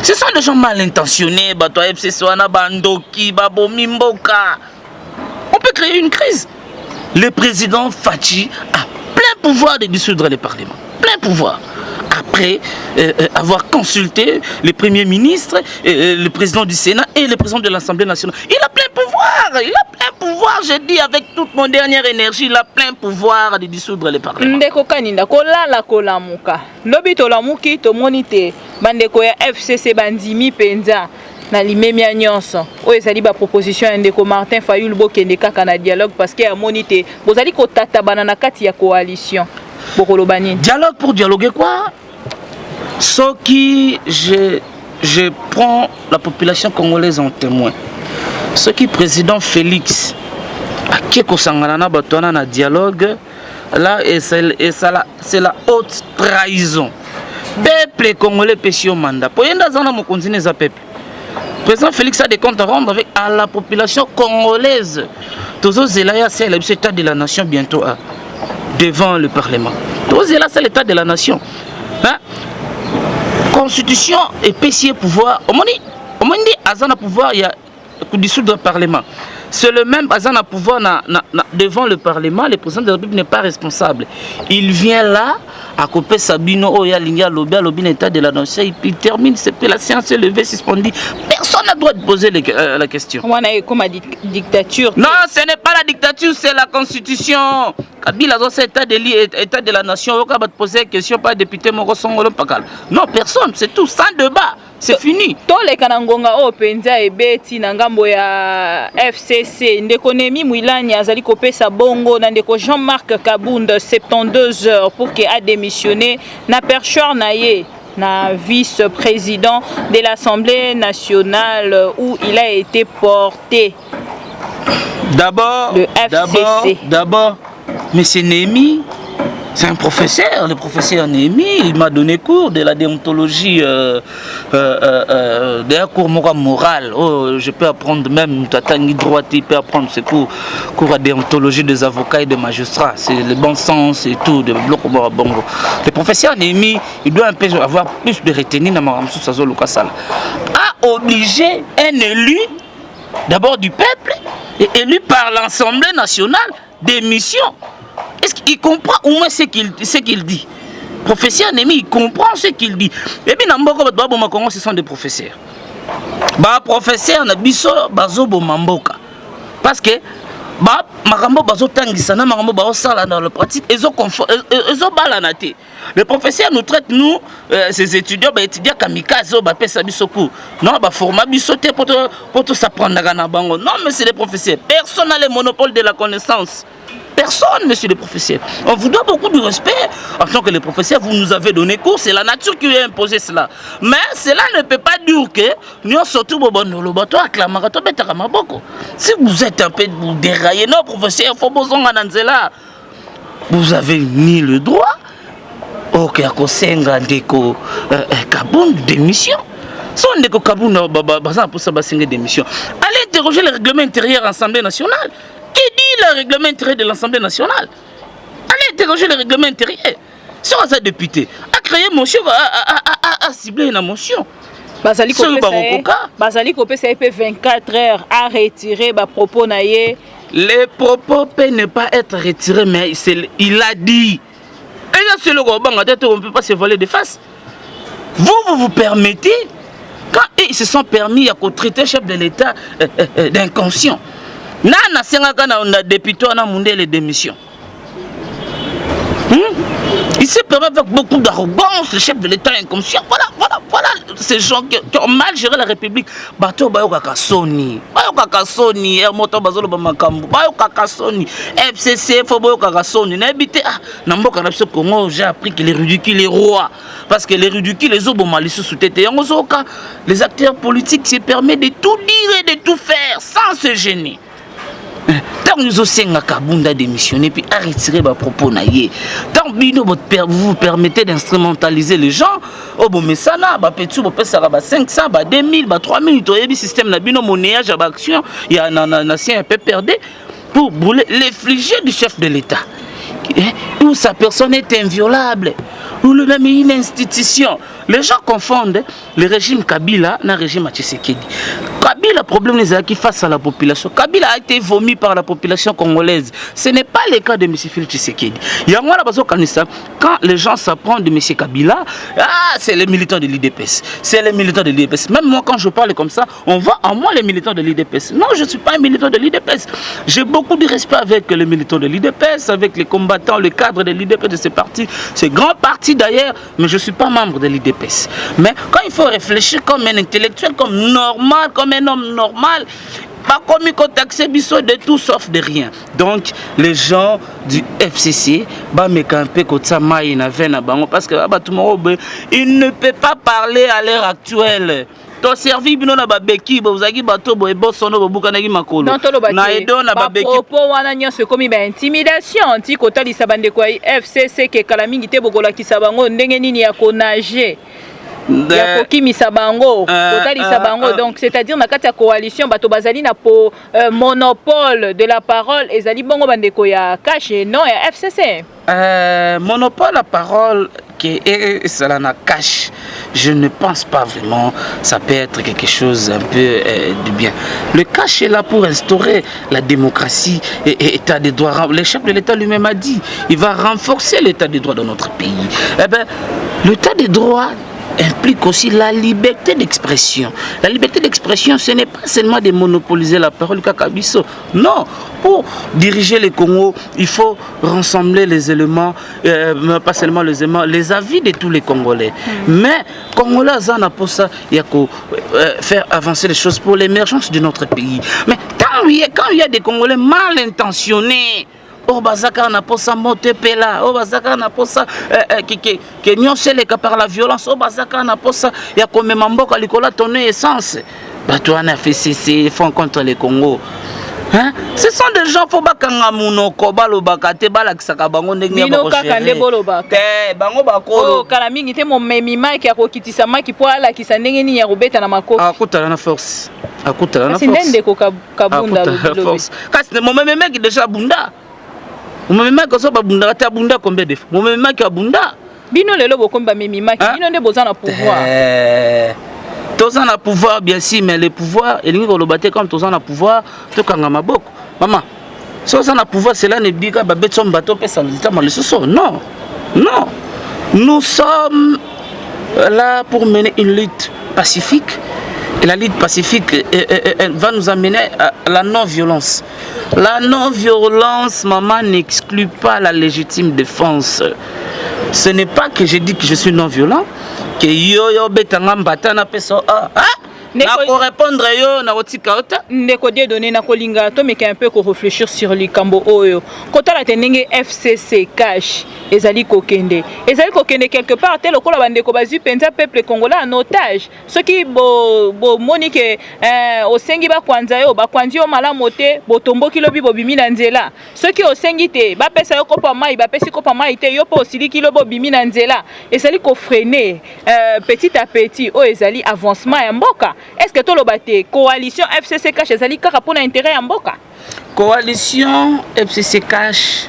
Ce sont des gens mal intentionnés, on peut créer une crise. Le président Fachi a plein pouvoir de dissoudre le Parlement. Plein pouvoir. Après avoir consulté le Premier ministre, le président du Sénat et le président de l'Assemblée nationale. Il a plein pouvoir, je dis avec toute mon dernière énergie, il a plein pouvoir de dissoudre le Parlement. Ndeko kaninda kolala kolamuka. Lobi tolamuki to monite bandeko ya FCC bandimi penza na limemia nyonso. Oyo ezali ba proposition ya ndeko Martin Fayulu bokende kaka na dialogue parce que ya monite bozali kotata bana na kati ya coalition. Bokolobani. Dialogue pour dialoguer quoi? Ce qui je prends la population congolaise en témoin. Ce qui président Félix a kosangana batona na dialogue là et c'est la haute trahison. Peuple congolais péché mandat. Pour yenda zana mo continuer za peuple. Président Félix a des comptes à rendre avec à la population congolaise. Tozo zelaya c'est l'état de la nation bientôt devant le Parlement. Tozo zelaya c'est l'état de la nation. Hein? Constitution et PC pouvoir. On dit azana pouvoir il y a dissoudre le Parlement. C'est le même azana pouvoir devant le Parlement. Le président de la République n'est pas responsable. Il vient là à couper Sabino Oya Linga Lobia Lobin état de la nation et puis il termine. La séance est levée, suspendue. Personne n'a droit de poser la question. On a comme dictature. Non, ce n'est pas la dictature, c'est la constitution. Kabila dans cet état de la nation, on va poser la question par député Morosongolo Pakal. Non, personne, c'est tout, sans débat. C'est fini. Tous les Kanangonga au Penza et Beti Nangambo ya FCC, Ndekonemi Mouilani azali kopesa bongo Nandeko Jean-Marc Kabound 72 heures pour qu'il a démissionné na percheur naie na vice-président de l'Assemblée nationale où il a été porté. D'abord, M. Némi, c'est un professeur, le professeur Némi, il m'a donné cours de la déontologie, d'un cours moral. Oh, je peux apprendre même, Tatangi droite, il peut apprendre ce cours de déontologie des avocats et des magistrats. C'est le bon sens et tout, de bloc bongo. Le professeur Némi, il doit un peu avoir plus de retenue dans Maramsou Sazo Lukasala. A obligé un élu, d'abord du peuple, et élu par l'Assemblée nationale, des missions. Est-ce qu'il comprend au moins ce qu'il dit? Professeur Némi, il comprend ce qu'il dit. Et puis, dans ce sont des professeurs. Les professeurs, parce que les professeurs nous traitent, nous, ces étudiants, étudiants kamikaze, non, pour tout s'apprendre. Non, mais c'est les professeurs. Personne n'a le monopole de la connaissance. Personne, monsieur le professeur. On vous doit beaucoup de respect. En tant que les professeurs, vous nous avez donné cours. C'est la nature qui a imposé cela. Mais cela ne peut pas dire que nous sortons au bon bateau à Klamarato Betaramaboko. Si vous êtes un peu déraillé, non, professeur, vous avez ni le droit. Ok, à Kosenga, Ndeko, Kabound, démission. Son Ndeko Kabound, pour ça, démission. Allez interroger le règlement intérieur de l'Assemblée nationale. Qui dit le règlement intérieur de l'Assemblée nationale? Allez interroger le règlement intérieur. Si on a député, a créé motion, a ciblé une motion. Basali Kopé, ça fait 24 heures à retirer les propos. Les propos peuvent ne pas être retirés, mais il a dit. Et là, c'est le Goban, on ne peut pas se voler de face. Vous permettez, quand ils se sont permis à traiter le chef de l'État d'inconscient. On a député, on a monté les démissions. Il s'est permis avec beaucoup d'arrogance, le chef de l'État inconscient. Voilà ces gens qui ont mal géré la République. Bato Bayoka Soni, Ermoto Bazolo Bamakambu, Bayoka Soni, FCC, Foboyoka Soni. N'habitez Namboka Napso Congo, j'ai appris que les ridicules, les rois. Parce que les ridicules, les obomalistes sous tête. Les acteurs politiques se permettent de tout dire et de tout faire sans se gêner. tant nous aussi Kabunda démissionner puis à retirer vos propos naïe. Tant vous vous permettez d'instrumentaliser les gens, oh bon mais ça là, bah petit, bah ça va 500, bah 2000, bah 3000, tu as système na bino monnayage à action, il y a un ancien un peu perdu pour brûler l'effligé du chef de l'État. Où sa personne est inviolable, où le même une institution. Les gens confondent le régime Kabila et le régime Tshisekedi. Kabila, le problème est qui face à la population. Kabila a été vomi par la population congolaise. Ce n'est pas le cas de M. Félix Tshisekedi. Il y a moi quand les gens s'apprennent de M. Kabila, c'est les militants de l'IDPS. C'est les militants de l'IDPS. Même moi, quand je parle comme ça, on voit en moi les militants de l'IDPS. Non, je ne suis pas un militant de l'IDPS. J'ai beaucoup de respect avec les militants de l'IDPS, avec les combattants, le cadre de l'IDPS, de ces partis. C'est grand parti d'ailleurs, mais je ne suis pas membre de l'IDPS. Mais quand il faut réfléchir comme un intellectuel, comme normal, comme un homme normal, pas comme il contacte Bissot de tout sauf de rien. Donc les gens du FCC, parce que il ne peut pas parler à l'heure actuelle. Ton servi bino na babeki bozaki bato boye bosono bobukanaki makolo na edo na babeki propos wana nyonso komi ba intimidation ti kotalisa bandeko ya FCC ke kala mingi te bokolakisa bango ndenge nini ya konager ya kokimisa bango kotalisa bango. Donc c'est-à-dire na kati ya coalition bato bazali na monopole de la parole ezali bongo bandeko ya cash non ya FCC monopole la parole et cela n'a cache. Je ne pense pas vraiment ça peut être quelque chose un peu du bien. Le cache est là pour instaurer la démocratie et l'état des droits. Le chef de l'État lui-même a dit il va renforcer l'état des droits dans notre pays. Eh bien, l'état des droits implique aussi la liberté d'expression. La liberté d'expression, ce n'est pas seulement de monopoliser la parole Kakabiso. Non, pour diriger le Congo, il faut rassembler les éléments, pas seulement les éléments, les avis de tous les Congolais. Mais Congolais, ça n'a pas ça, il y a qu'à faire avancer les choses pour l'émergence de notre pays. Mais quand il y a des Congolais mal intentionnés, oh bazaka na posa mote pela, oh bazaka na posa que nyonsele ka par la violence, oh bazaka na posa ya komema mboka likola tonner essence. Bato ana fait cesser font contre les Congo. Hein? Ce sont des gens faut bakanga munoko balobaka te balakisaka bango ndenge ba ko gérer. Te bango bakolo. Oh kala mingi te mo memi maki ya kokitisa maki po ala kisa ndenge nini ya robeta na makofi. Akutala na force. Akutala na force. Kasi ndende ko kabunda lo. Kasi mo meme meki déjà bunda. Même quand ça babunda ta bunda combien de fois même qui abunda bino lelo bokomba memi maki bino nde bozana pouvoir tozana pouvoir bien sûr mais le pouvoir elingi ko lobaté comme tozana pouvoir to kanga maboko maman so tozana pouvoir cela ne dit ka babetso mbato pesa lita malesoso non non nous sommes là pour mener une lutte pacifique. Et la lutte pacifique va nous amener à la non-violence. La non-violence, maman, n'exclut pas la légitime défense. Ce n'est pas que je dis que je suis non-violent, que yo betanga mbatana peso na ko répondre yo na otika ota ndeko de donner na kolinga to mais un peu ko réfléchir sur les kambo oyo kota la tenenge FCC cash ezali kokende quelque part tel ko la bandeko bazu penza peuple congolais en otage ce qui bo monique au sengi ba kwanza yo ba kwanzi yo malamu te botomboki lobi bobimi na nzela ce qui au sengi te ba pesa yo kopa mai ba pesi kopa mai te yo po osili kilo bobimi na nzela ezali ko freiner petit à petit o ezali avancement ya mboka. Est-ce que tout le bâti coalition FCC cash ezali kaka pona intérêt ya mboka coalition FCC cash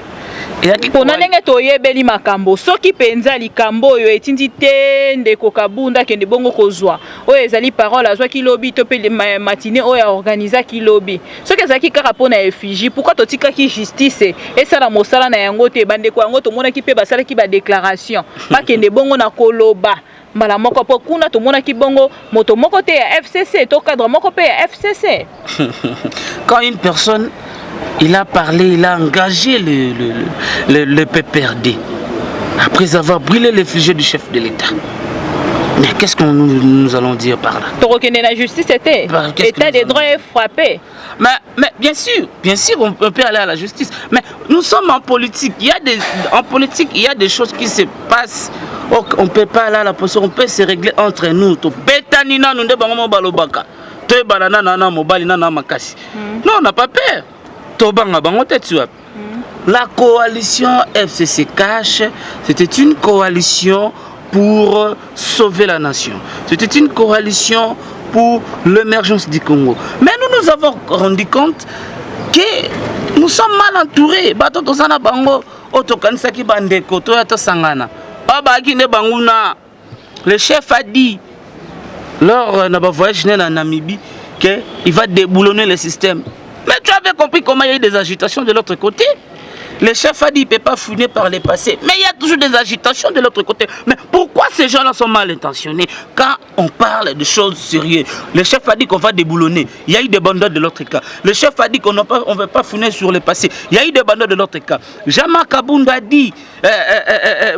pona ndenge toyebeli makambo soki penza likambo oyo etindi te ndeko kabunda kende bongo kozwa oyo ezali parole azwa kilobi to pe matinée oyo organiser kilobi soki ezaki kaka pona effigie pourquoi totikaki justice esala mosala na yango te bandeko yango tomonaki pe basalaki ba déclaration bakende bongo na koloba mbala moko po kuna tomonaki bongo moto moko te ya FCC to cadre moko pe ya FCC. Quand une personne il a parlé, il a engagé le PPRD après avoir brûlé les fusées du chef de l'État. Mais qu'est-ce que nous allons dire par là? La justice était l'état des droits est frappé. Mais bien sûr, on peut aller à la justice. Mais nous sommes en politique. En politique, il y a des choses qui se passent. On ne peut pas aller à la position, on peut se régler entre nous. Non, on n'a pas peur. Tobanga bango tetu. La coalition FCC Cash, c'était une coalition pour sauver la nation. C'était une coalition pour l'émergence du Congo. Mais nous avons rendu compte que nous sommes mal entourés. Bato tozana bango otokanisaki bandeko to ya tosangana. Abaki ne banguna. Le chef a dit lors de voyage en Namibie qu'il va déboulonner le système. Mais tu avais compris comment il y a eu des agitations de l'autre côté. Le chef a dit qu'il ne peut pas fouiner par le passé. Mais il y a toujours des agitations de l'autre côté. Mais pourquoi ces gens-là sont mal intentionnés quand on parle de choses sérieuses? Le chef a dit qu'on va déboulonner. Il y a eu des bandits de l'autre cas. Le chef a dit qu'on ne veut pas fouiner sur le passé. Il y a eu des bandits de l'autre cas. Jean-Marc Kabunda a dit,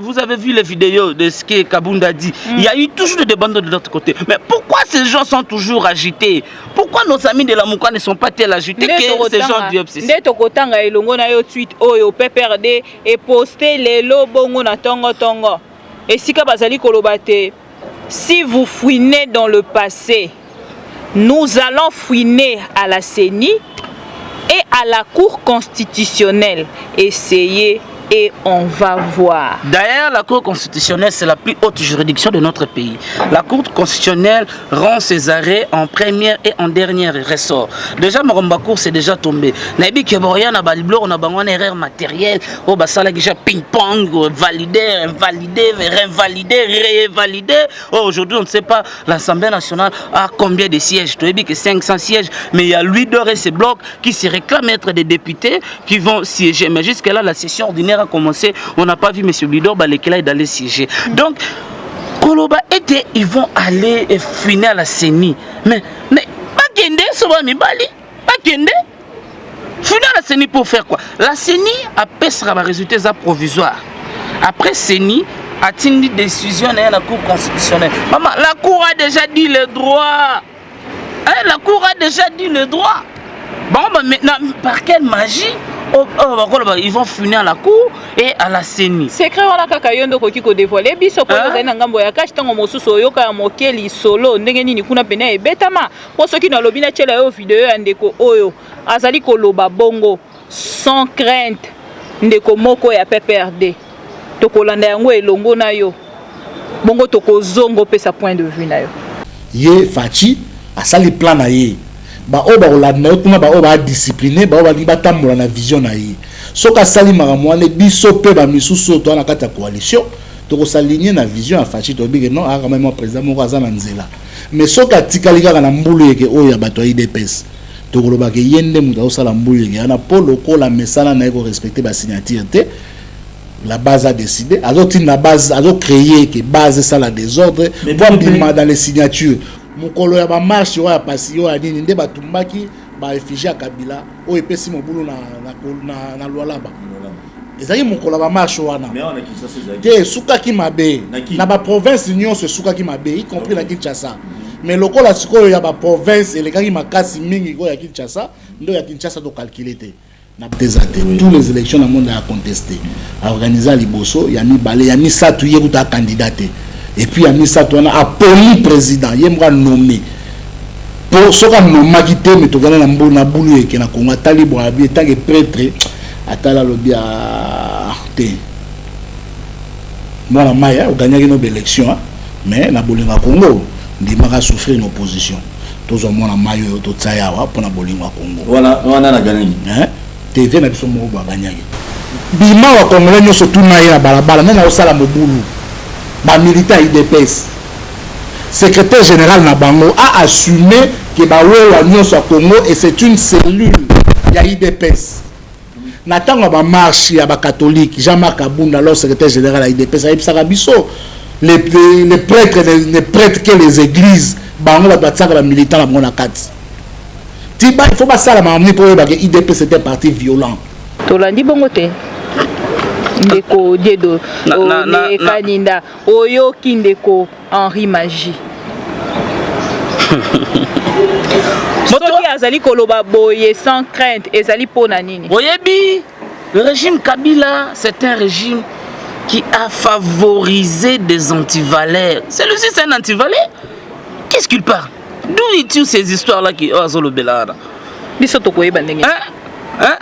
vous avez vu les vidéos de ce que Kabunda a dit. Il y a eu toujours des bandits de l'autre côté. Mais pourquoi ces gens sont toujours agités? Pourquoi nos amis de la Mouka ne sont pas tels agités que ces gens du FCC? PPRD et poster les lobongo na tongo tongo. Et si kabazali kolobate, si vous fouinez dans le passé, nous allons fouiner à la CENI et à la Cour constitutionnelle. Essayez et on va voir. D'ailleurs, la Cour constitutionnelle, c'est la plus haute juridiction de notre pays. La Cour constitutionnelle rend ses arrêts en première et en dernier ressort. Déjà, Marombakour, c'est déjà tombé. Nabi Keboria, na baliblo, on a une erreur matérielle. Oh, bah, ça, là, déjà ping-pong, validé, invalidé, réinvalidé, réévalidé. Oh, aujourd'hui, on ne sait pas, l'Assemblée nationale a combien de sièges. Tu as dit que 500 sièges. Mais il y a lui et ses blocs qui se réclament être des députés qui vont siéger. Mais jusque-là, la session ordinaire a commencé, on n'a pas vu M. Bidor Balekela d'aller siéger. Donc, Koloba était, ils vont aller finir à la CENI. Mais, pas Kende, Sobami Bali, pas Kende. Finir à la CENI pour faire quoi? La CENI a pèsera les résultats provisoires. Après CENI, a-t-il une décision dans la Cour constitutionnelle? Maman, la Cour a déjà dit le droit. Hein, la Cour a déjà dit le droit. Bon, bah, maintenant, par quelle magie? Ils vont finir à la Cour et à la CENI. Secret wana kaka yondo koki ko dévoiler biso po za na ngambo ya kashi tango mosusu yoka ya mokeli solo ndenge nini kuna pena ebetama po soki na lobi na chela yo video ya ndeko oyo azali ko loba bongo sans crainte ndeko moko ya PPRD to kolanda yango elongo na yo bongo to ko zongo pesa point de vue na yo ye Fachi asali plan na ye ba oba olanda kuna ba oba discipliné ba oba batambola na vision na ye soka sali maramwane biso pe ba misusu to na kata coalition to ko saligner na vision ya Fachi to bige non a quand même président moko azana nzela mais soka tikali kaka na mbulu yeke oyo ya bato IDPS to ko loba ke yende muta osala mbulu yeke na polo ko la mesana na ko respecter ba signature te la base a décidé alors la base a créé que base ça la désordre pour dans les signatures mukolo ya ba marche wa pasi yo adini nde batumbaki ba réfugié Kabila o epesi mobulu na Lualaba ezali mukolo ba marche wana ke suka ki mabe na ba province nyonso suka ki mabe y compris la Kinshasa mais lokola sikoyo ya ba province elekaki makasi mingi ko ya Kinshasa ndo ya Kinshasa to calculer te na désate tous les élections dans monde a contesté a organiser liboso ya mibale ya misatu ye kuta candidat et puis à Misato on a poli président yemra nommé pour ce qu'on nomme quitté mais to gana na bulu et que na Congo talibo abi tant que prêtre atala lobi a te moi la maya o gagner une élection mais na bolinga Congo ndimaka souffrir une opposition tous au moins la mayo to tsayawa pour na bolinga Congo voilà on a gagné hein TV na biso mo ba gagner bima wa Congolais nyo surtout na ya balabala na o sala mobulu ba militant IDPS secrétaire général na bango a assumé que ba wewa nyonso à Congo et c'est une cellule ya IDPS na tango ba marche ya ba catholique Jean-Marc Kabunda alors secrétaire général à IDPS a ibsaka biso les prêtres que les églises bango ba tsaka ba militant na bango na kati tiba il faut pas ça la mamni pour ba que IDPS c'était parti violent tolandi bongo te ndeko diedo o kaninda oyo kindeko Henri Magie soki azali koloba boye sans crainte ezali pona nini boyebi le régime Kabila c'est un régime qui a favorisé des antivaleurs. Celui-ci c'est un antivaleur. Qu'est-ce qu'il parle? D'où il tire ces histoires là qui azolo belada biso to koyeba ndenge hein?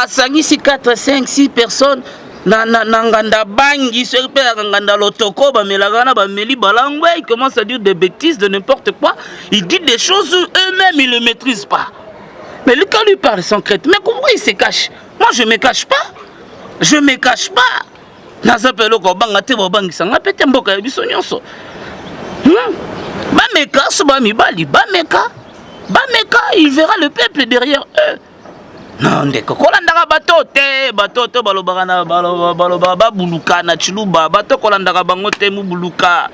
Asangisi 4, 5, 6 personnes. Na nganda bangi, sur nganda lotoko, bamelagana, bameli balangwe, il commence à dire des bêtises, de n'importe quoi. Il dit des choses eux-mêmes, ils ne le maîtrisent pas. Mais lui, quand lui parle secrète, mais pourquoi il se cache? Moi, je ne me cache pas. Je ne me cache pas. Nazapelo ko banga te bo bangi sanga pete mboka ya biso nyonso. Ba meka so ba mibali, ba meka, il verra le peuple derrière eux. Non, ndeko kolandaka bato te balobaka na baloba buluka na chiluba bato kolandaka bango te mu buluka.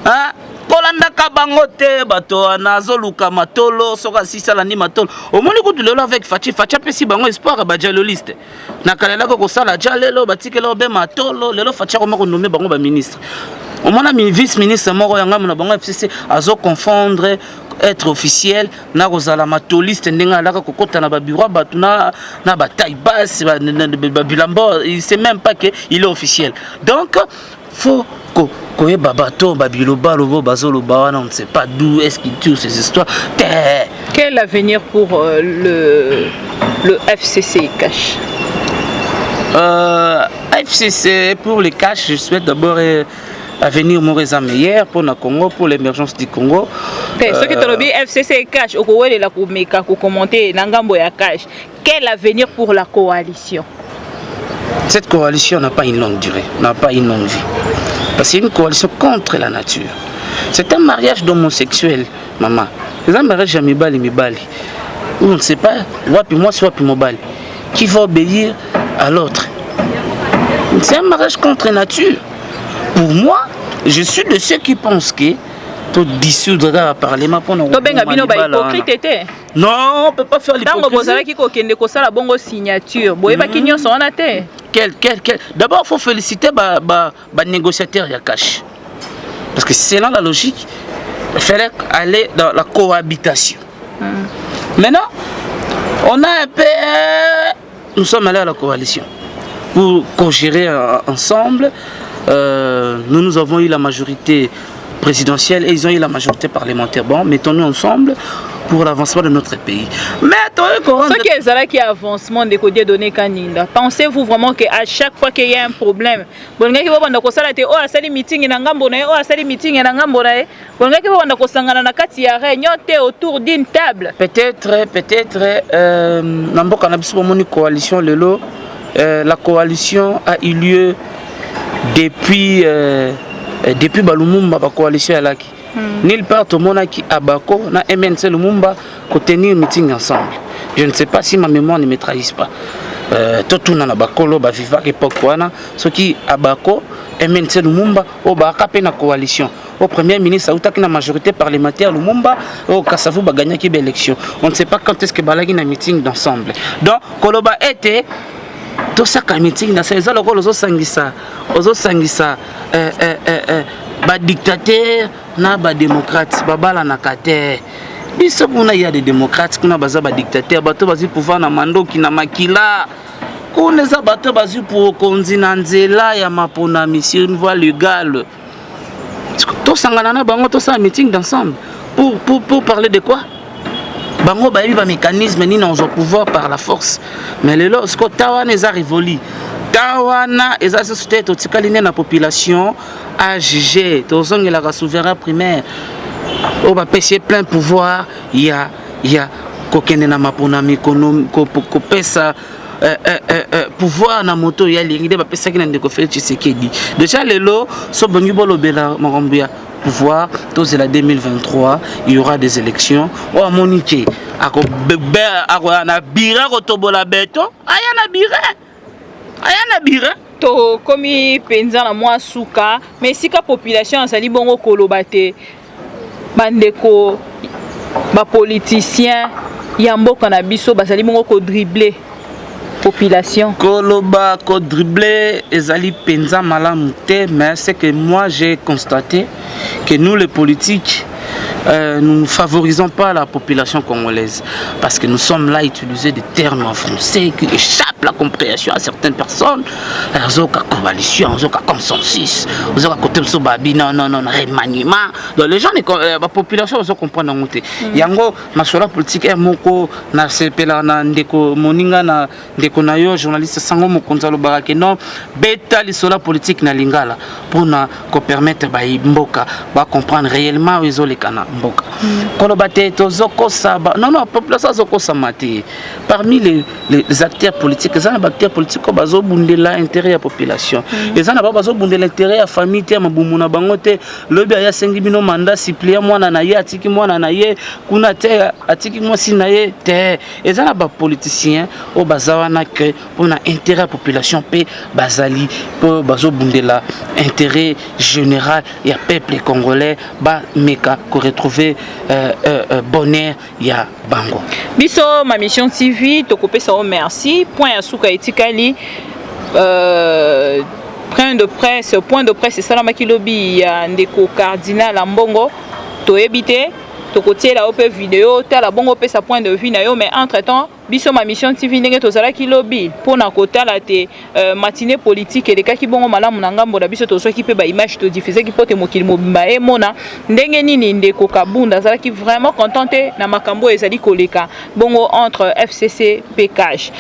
Hein? Kolandaka bango te bato anazoluka matolo soka sisala ni matolo. Omoni kutu lelo avec Fachi pesi bango espoir ba dialoliste. Na kalela ko sala jalelo batikelo be matolo lelo Fachi ko mako nommer bango ba ministre. Omona mi vice ministre moko yanga na bango FCC azo confondre être officiel na kozala matoliste ndenga alaka kokota na ba bureau batu na ba taille basse ba bilambo, il sait même pas que il est officiel. Donc faut que babato babiloba lobo bazoloba wana on ne sait pas d'où est-ce qu'il tire ces histoires. Quel avenir pour le FCC cash? FCC pour les cash, je souhaite d'abord avenir Moreza meilleur pour le Congo, pour l'émergence du Congo. Ce que tu as dit, FCC cash, au Congo, il a commenté Nangambo ya cash. Quel avenir pour la coalition? Cette coalition n'a pas une longue durée, n'a pas une longue vie. Parce que c'est une coalition contre la nature. C'est un mariage d'homosexuels, maman. C'est un mariage à Mibali. Où on ne sait pas, wapi moi, c'est wapi Mobali. Qui va obéir à l'autre. C'est un mariage contre la nature. Pour moi, je suis de ceux qui pensent que tout dissoudre le Parlement pour nous. Non, on ne peut pas faire l'hypocrisie. D'abord, il faut féliciter les négociateurs Yakash. Parce que c'est là la logique. Il fallait aller dans la cohabitation. Maintenant, on a un peu... Nous sommes allés à la coalition pour co-gérer ensemble. Nous avons eu la majorité présidentielle et ils ont eu la majorité parlementaire. Bon, mettons-nous ensemble pour l'avancement de notre pays. Mais ce qui est là qui est avancement de côté donné Kaninda. Pensez-vous vraiment qu'à chaque fois qu'il y a un problème, bon gars qui va banda ko sala te o asali meeting na ngambo na o asali meeting na ngambo na bon gars qui va banda ko sangana na kati ya réunion te autour d'une table. Peut-être na mboka na biso moni coalition lelo la coalition a eu lieu depuis Balumumba la coalition à Laki. Nulle part tout le monde qui a Bako na MNC Lumumba pour tenir un meeting ensemble. Je ne sais pas si ma mémoire ne me trahisse pas. Tout na Bakolo ba viva époque wana ce qui a Bako MNC Lumumba au Bakape na coalition. Au premier ministre a eu la majorité parlementaire Lumumba au Kassavou ba gagner qui élection. On ne sait pas quand est-ce que balagi na meeting d'ensemble. Donc Koloba était tout ça comme meeting dans ces alors aux sangisa ba dictateur na ba démocrate babala na kate biso kuna il y a des démocrates kuna baza ba dictateur bato bazi pouvoir na mandoki na makila kuna za bato bazi pour konzina nzela ya mapona mission une voie légale to sangana na bango to ça meeting d'ensemble pour parler de quoi bango ba ba mécanisme ni na pouvoir par la force mais le lorsque tawana eza révolu tawana eza société totikali na population a jugé tozongi la souverain primaire on va pêcher plein pouvoir il y a kokende na mapona économique ko pesa pouvoir na moto ya lingi ba pesa ki na ndeko Félix Tshisekedi déjà lelo so bongi bolobela makambuya pouvoir tous la 2023 il y aura des élections o monique ako bebe ako na bira ko tobola beto ayana bira to komi penza na mwa suka mais si ka population azali bongo kolobate bandeko ba politicien ya mboka na biso bazali bongo ko dribbler population koloba ko dribbler ezali penza malamu te mais c'est que moi j'ai constaté que nous les politiques nous ne favorisons pas la population congolaise parce que nous sommes là à utiliser des termes en français qui échappent la compréhension à certaines personnes. Ils ont coalition, ils ont consensus, ils ont côté non, remaniement. Donc les gens, la population, ils ont compris. Yango, masola politique est moko na sepela na ndeko moninga na ndeko na yo journaliste sango mokonza lo barake non beta lisola politique na lingala pour na ko permettre ba mboka ba comprendre réellement ils ont les kana mboka kolobate tozoko saba non population zoko samati parmi les acteurs politiques les acteurs politiques ko bazo bundela intérêt ya population les ana ba bazo bundela intérêt ya famille te mabumu na bango te lobi ya sengi bino mandat suppléant mwana na ye atiki mwana na ye kuna te atiki mwasi na ye te ezana ba politicien o bazawana que pour na intérêt à population pe bazali pour bazo bundela intérêt général ya peuple congolais ba meka ko retrouver bonheur ya bango biso ma mission TV to kopesa o merci point ya suka etikali point de presse salamaki lobi ya ndeko cardinal Ambongo to ebité to côté la op vidéo tala bongo pesa point de vue na yo mais entre temps biso ma mission TV ndenge to zala ki lobby pona kotala te matinée politique et ki bongo malamu na ngambo da biso to so ki pe ba image to diffuser ki pote mokili mobimba e mona ndenge nini ndeko kabunda zala ki vraiment contenté na makambo ezali koleka bongo entre FCC PKH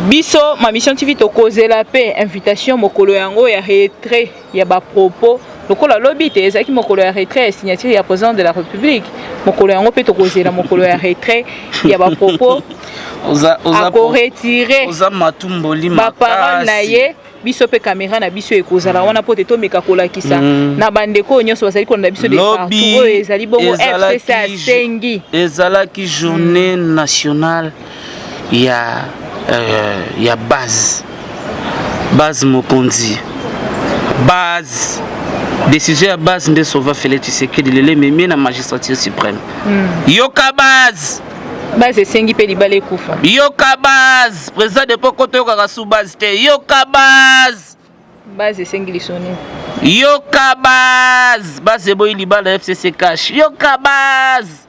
biso ma mission TV to kozela pe invitation mokolo yango ya retrait ya ba propos lokola lobby te ezaki mokolo ya retrait signature ya président de la République mokolo yango pe to kozela mokolo ya retrait ya ba propos a ko retirer oza matumboli ba parole na ye biso pe caméra na biso ekozala wana pote to meka kolakisa na bandeko nyonso basali ko na biso de partout ezali bongo FCC asengi ezalaki journée nationale ya base mokonzi base décision à base de sauver Félix Tshisekedi de l'aimer na magistrature suprême yoka base esengi pe libale kufa yoka base président de pokoto yoka sous base te yoka base esengi lisoni yoka base boy libale FCC cash yoka base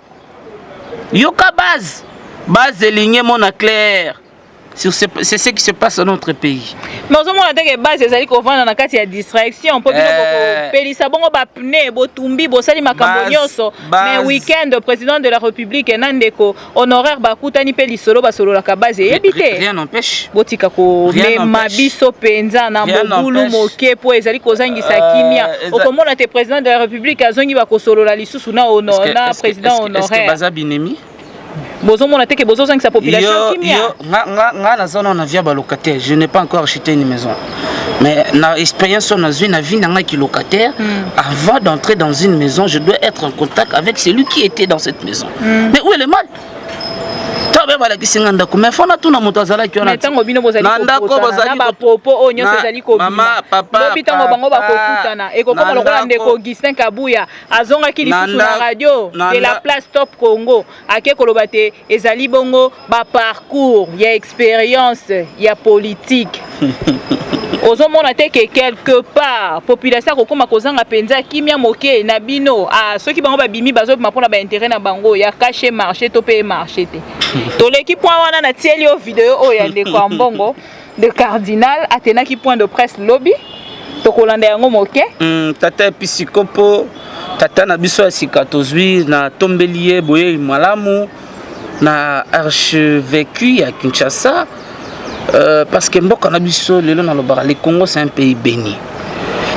lignée mon clair. C'est ce qui se passe dans notre pays. Mais au moment où on base ezali ko vendre na kati ya distraction po bino ko pelisa bongo ba pne bo tumbi bo sali makambo nyonso mais week-end président de la République nandeko honoraire ba kutani pe lisolo ba solo la ka base ebité rien n'empêche botika ko mema biso penza na mobulu moke po ezali ko zangisa kimia okomona te président de la République azongi ba ko solo la lisusu na honora président honoraire est-ce que baza binemi bozo mona teke bozo sang sa population kimia nga na zone on a via ba locataire je n'ai pas encore acheté une maison mais na expérience on a vu na vie na qui locataire avant d'entrer dans une maison je dois être en contact avec celui qui était dans cette maison mais où est le mal tabe bala kisinganda ko mais fona tuna moto azala ki ona tango bino bozali ko bazali ba propos o nyonso ezali ko mama papa lobi tango bango ba kokutana e ko koma lokola ndeko Augustin Kabuya azonga ki lisusu na radio de la place Top Congo ake koloba te ezali bongo ba parcours ya expérience ya politique ozomona te que quelque part population kokoma kozanga penza kimia moke na bino ceux qui bango ba bimi bazo mapona ba intérêt na bango ya cacher marché to payer marché te to l'équipe point wana na tieli o vidéo o ya ndeko Ambongo de cardinal atenaki point de presse lobby to kolanda yango moke tata pisikopo tata na biso ya sikatozwi na tombelier boye malamu na archevêque ya Kinshasa. Parce que le Congo c'est un pays béni.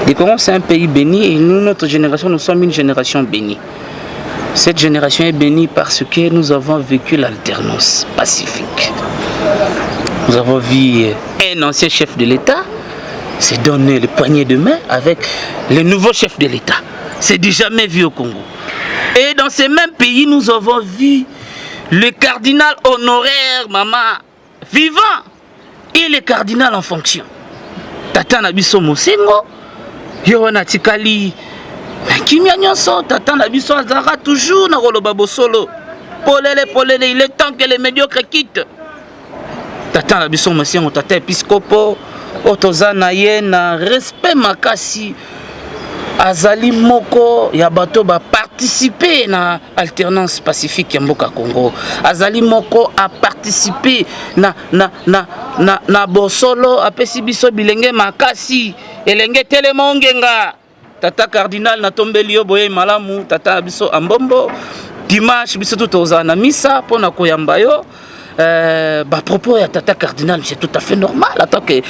Le Congo c'est un pays béni et nous, notre génération, nous sommes une génération bénie. Cette génération est bénie parce que nous avons vécu l'alternance pacifique. Nous avons vu un ancien chef de l'État se donner le poignet de main avec le nouveau chef de l'État. C'est du jamais vu au Congo. Et dans ces mêmes pays, nous avons vu le cardinal honoraire, maman, vivant. Et le cardinal en fonction. Tata Nabiso Mosengo, Yohana Tikali, Kimia Nyonso, Tata Nabiso Azara, toujours na Roloba Bosolo. Polele, il est temps que les médiocres quittent. Tata Nabiso Mosengo, Tata Episcopo, Otozana Yena, respect Makasi, Azali Moko, Yabato, partout participé na alternance pacifique ya mboka Congo. Azali moko a participé na bosolo apesi biso bilenge makasi elenge telemongenga. Tata cardinal na tombeli yo boye malamu tata biso ambombo dimanche biso tutoza na misa pona koyamba yo. Propos à Tata Cardinal, c'est tout à fait normal en tant que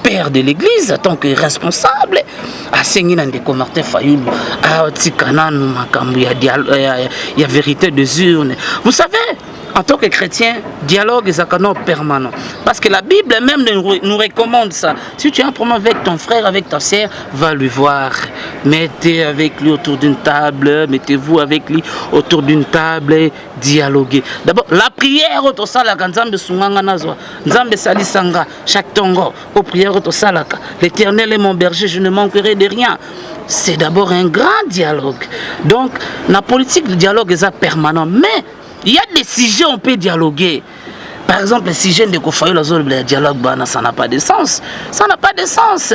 père de l'église, en tant que responsable. À Senginandeko Martin Fayoul, à Tsikanan, Makambu, il y a vérité des urnes. Vous savez, en tant que chrétien, dialogue est un canon permanent. Parce que la Bible même nous recommande ça. Si tu as un problème avec ton frère, avec ta sœur, va lui voir. Mettez avec lui autour d'une table, mettez-vous avec lui autour d'une table et dialoguez. D'abord, la prière, chaque tongo, aux prières, l'Éternel est mon berger, je ne manquerai de rien. C'est d'abord un grand dialogue. Donc, la politique, le dialogue est permanent. Mais il y a des sujets où on peut dialoguer. Par exemple, le sujet de Kofayo, le dialogue, ça n'a pas de sens. Ça n'a pas de sens.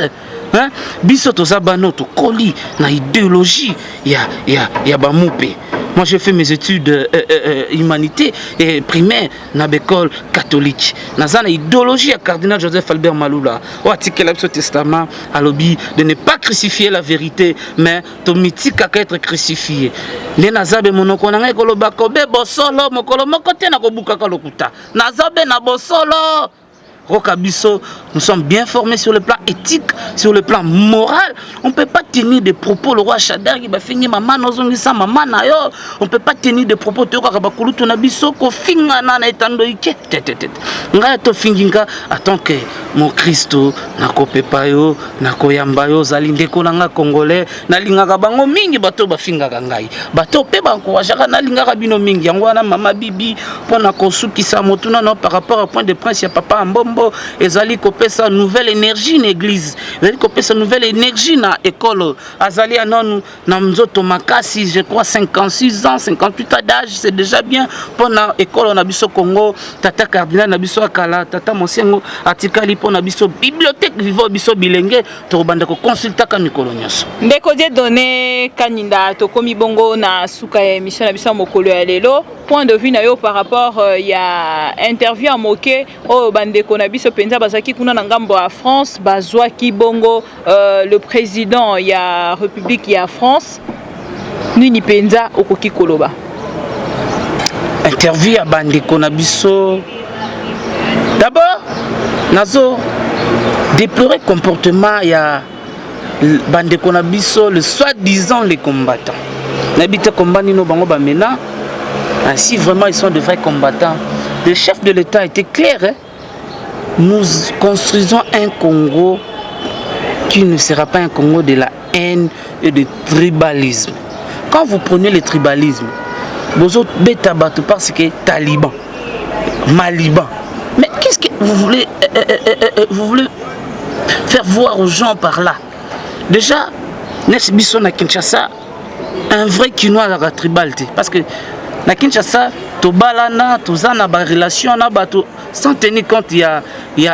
Bisoto Zabano, to Koli, na idéologie, il y a Bamoupe. Moi, j'ai fait mes études humanité et primaire dans l'école catholique. Dans une idéologie à cardinal Joseph Albert Maloula, au article du Testament, à l'objet de ne pas crucifier la vérité, mais ton mythique à être crucifié. Les Nazabe monokonanga kolobakobe bosolo mokolo mokote na kobuka kalokuta. Nazabe na bosolo. Rokabiso, nous sommes bien formés sur le plan éthique, sur le plan moral. On ne peut pas tenir des propos. Le roi Chader qui va finir maman, maman na yo. On ne peut pas tenir des propos. Tu vois, tu na biso ko finga na etando ike. Nga to finginga attends que mon Christo na ko pepayo, na ko yambayo zalinde ko nga congolais, na linga ka bango mingi bato ba finga ka ngai. Bato pe ba ko wajaka na linga ka bino mingi. Yango na mama bibi pona ko sukisa motuna no par rapport au point de prince ya papa Mbombo. Ezali kopé sa nouvelle énergie na église. Ezali kopé sa nouvelle énergie na école. Azali anon na mzoto makasi, je crois 56 ans, 58 ans d'âge, c'est déjà bien pour na école na biso Congo. Tata cardinal na biso akala, tata monsengo atikali pour na biso bibliothèque vivo biso bilenge to banda ko consulta ka mikolo nyonso. Ndeko die donné kaninda to komi bongo na suka émission na biso mokolo ya lelo. Point de vue na yo par rapport il y a interview à moquer au bandeko na biso penza bazaki kuna na ngambo à France bazwa ki bongo le président il y a République il y a France nini penza okoki koloba interview à bandeko na biso d'abord nazo déplorer comportement il y a bandeko na biso le soi-disant les combattants n'habite combat nino bango ba mena. Si vraiment ils sont de vrais combattants, le chef de l'État était clair. Hein? Nous construisons un Congo qui ne sera pas un Congo de la haine et du tribalisme. Quand vous prenez le tribalisme, vous autres bêta-bateau parce que Taliban, Maliban. Mais qu'est-ce que vous voulez faire voir aux gens par là? Déjà, Nes Bisson à Kinshasa, un vrai Kinois à la tribalité. Parce que na Kinshasa, tobalana, tozana ba relation na bato sans tenir compte il y a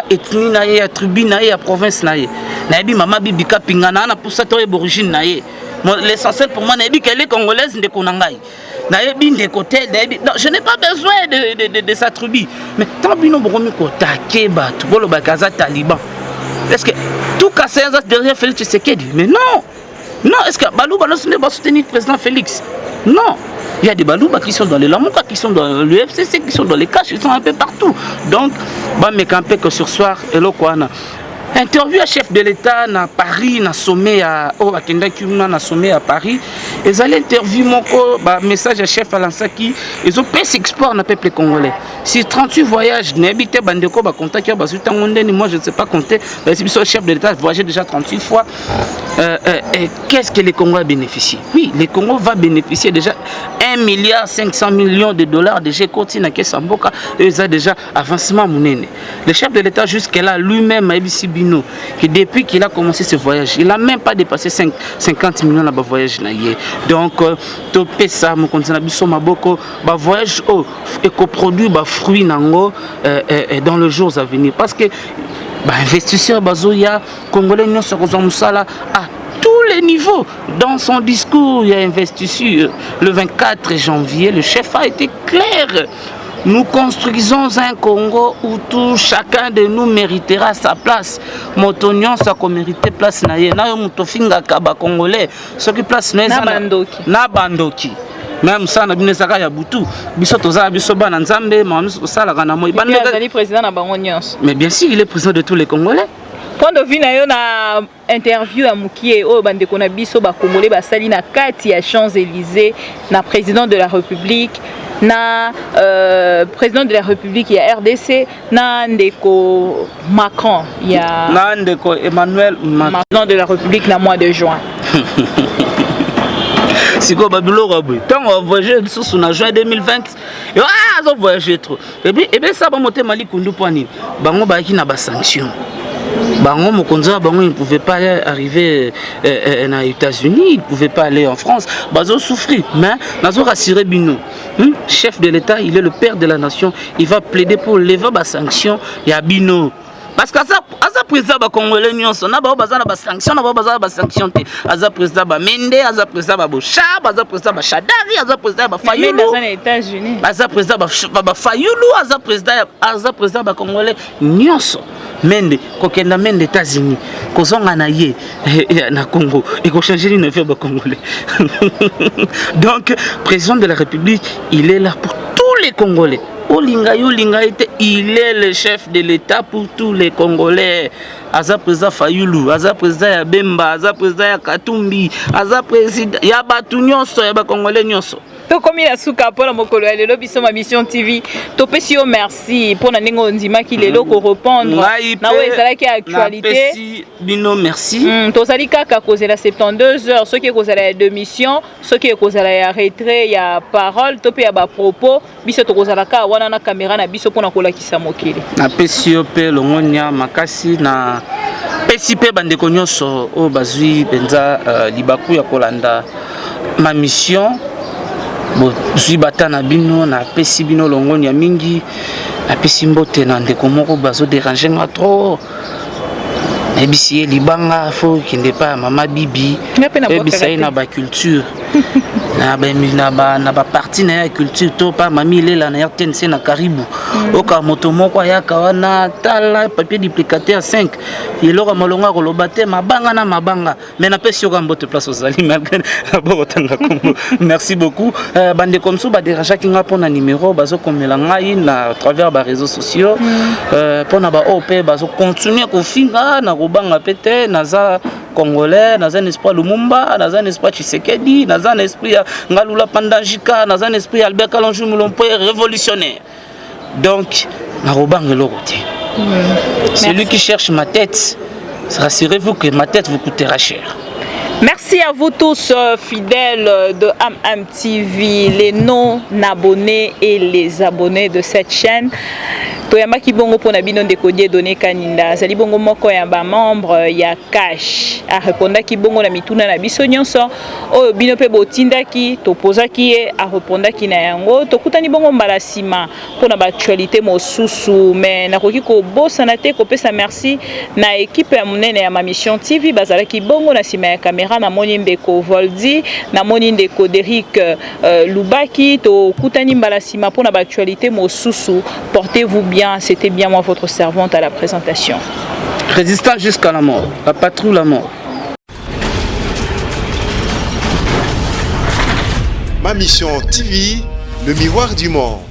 ethnie na il y a tribu na il y a province na il. Na bi mama bibika pingana na pour ça to origine na il. L'essentiel pour moi na bi qu'elle est congolaise de konangai. Na bi de côté non, je n'ai pas besoin de sa tribu. Mais tant bino bokomi ko taquer bato bolo bakaza taliban. Est-ce que tout casser derrière Félix Tshisekedi? Mais non. Non, est-ce que Balouba ne va soutenir le président Félix? Non. Il y a des Balouba qui sont dans les Lamouka, qui sont dans l'UFCC, qui sont dans les caches, ils sont un peu partout. Donc, me camper que sur soir, et là, quoi, interview à chef de l'État à Paris, na sommet à sommet à Paris. Ils allaient interview mon message à chef Alansaki. Ils ont fait export dans le peuple congolais. Si 38 voyages, n'habité Bandeko, contact, moi je ne sais pas compter. Si le chef de l'État voyagé déjà 38 fois. Qu'est-ce que les Congolais bénéficient? Oui, les Congos va bénéficier déjà 1,5 milliard de dollars de G-Côté na Kessamboka. Ils ont déjà avancement monnaie. Le chef de l'État jusqu'à lui-même a Bino, que depuis qu'il a commencé ce voyage, il n'a même pas dépassé 50 millions de voyages. Donc, topé ça, mon continent Maboko, voyage et coproduit fruits dans les jours à venir. Parce que investisseurs bazoya congolais non se musala tous les niveaux. Dans son discours, il y a investiture. Le 24 janvier, le chef a été clair. Nous construisons un Congo où tout chacun de nous méritera sa place. Motonion, ça mérite place naye. Na yo mutofinga kaba congolais. Ce qui place naye na bandoki. Même ça na bine saka ya butu. Biso toza biso bana nzambe, ma biso sala kana moi. Il est président na bango nyonso. Mais bien sûr, il est président de tous les Congolais. Quand on vit na interview à Mukie o bande kona biso ba congolais ba sali na kati ya Champs-Élysées na président de la République. Na président de la République, il y a RDC, na ndeko Macron, il y a na ndeko Emmanuel Macron, président de la République, na mois de juin. Si quoi Babylon Rabou, tant on voyagé sous na juin 2020, ah on voyagé trop. Et bien ça va monter Mali Kundu Poani, bango ba ki na ba sanction. Bango Mokonza, bango il ne pouvait pas arriver aux États-Unis, il ne pouvait pas aller en France. Bazo souffrir, mais nazo rassurer Bino. Chef de l'État, il est le père de la nation. Il va plaider pour lever les sanctions. Il y a Bino. Parce que ça président ba Congolais nyonso na ba bazana ba sanction na ba bazana ba sanction te. Aza président ba Mende, aza président ba Bocha, aza président ba Shadari, aza président ba Fayulu. Dans les États-Unis. Aza président ba Fayulu, aza président ba Congolais nyonso. Mende kokenda Mende États-Unis kozonga na ye na Congo et ko changer une affaire ba Congolais. Donc président de la République, il est là pour tous les Congolais. Olinga il est le chef de l'État pour tous les Congolais. Aza président Fayulu, aza président Bemba, aza président Katumbi, aza président ya batu nyonso ya ba Congolais nyonso. To komi na suka pour la mokolo ya lelo biso ma mission TV. To pesi yo merci pour na ndingo ndima ki lelo ko répondre. Na we ezala ki actualité. Pesi bino merci. To sali kaka kozela 72 heures ce qui est kozela ya démission, ce qui est kozela ya retrait ya parole, to pe ya ba propos, biso to kozala ka wana na caméra na biso pour na kolakisa mokili. Na pesi yo pe longonya makasi na pesi pe bandeko nyonso o bazui penza libaku ya kolanda ma mission. Bon, je suis batana bino na pesi bino longoni ya mingi na pesi mbote na ndeko moko bazo déranger nga trop. Ebisi libanga fo kinde pa mama bibi ebisa na ba culture na ba partie na culture to pa mami lela na RTNC na Karibu oka moto moko ya kawana tala papier duplicateur 5 yelora malonga ko lobate mabanga na mabanga mais na pesi yo mbote place ozali malgré botanga kombo. Merci beaucoup bande comme ça ba déranger ki nga pona numéro bazo komela ngai na travers ba réseaux sociaux pona ba OP bazo continuer ko finga na banga pete naza congolais naza un espoir Lumumba naza un espoir Tshisekedi naza un esprit Ngalula Pandajika naza un esprit Albert Kalonji Mulompo révolutionnaire. Donc na robanga loroté. Celui qui cherche ma tête, rassurez-vous que ma tête vous coûtera cher. Merci à vous tous fidèles de AM TV, les non-abonnés et les abonnés de cette chaîne. Toyamba kibongo pona bino ndekodier donné kaninda zali bongo moko ya ba membre ya cash a répondre kibongo na mituna na biso nyonso oyo bino pe botindaki topozaki ye a répondre ki na yango tokutani bongo mbala sima pona ba actualité mosusu mais nakoki ko bosana te ko pesa merci na équipe ya munene ya ma mission TV bazala kibongo na sima ya caméra na moni ndeko Voldi na moni ndeko Derrick Lubaki tokutani mbala sima pona ba actualité mosusu. Portez-vous bien. C'était bien moi votre servante à la présentation. Résistant jusqu'à la mort, la patrouille la mort. Ma mission TV, le miroir du monde.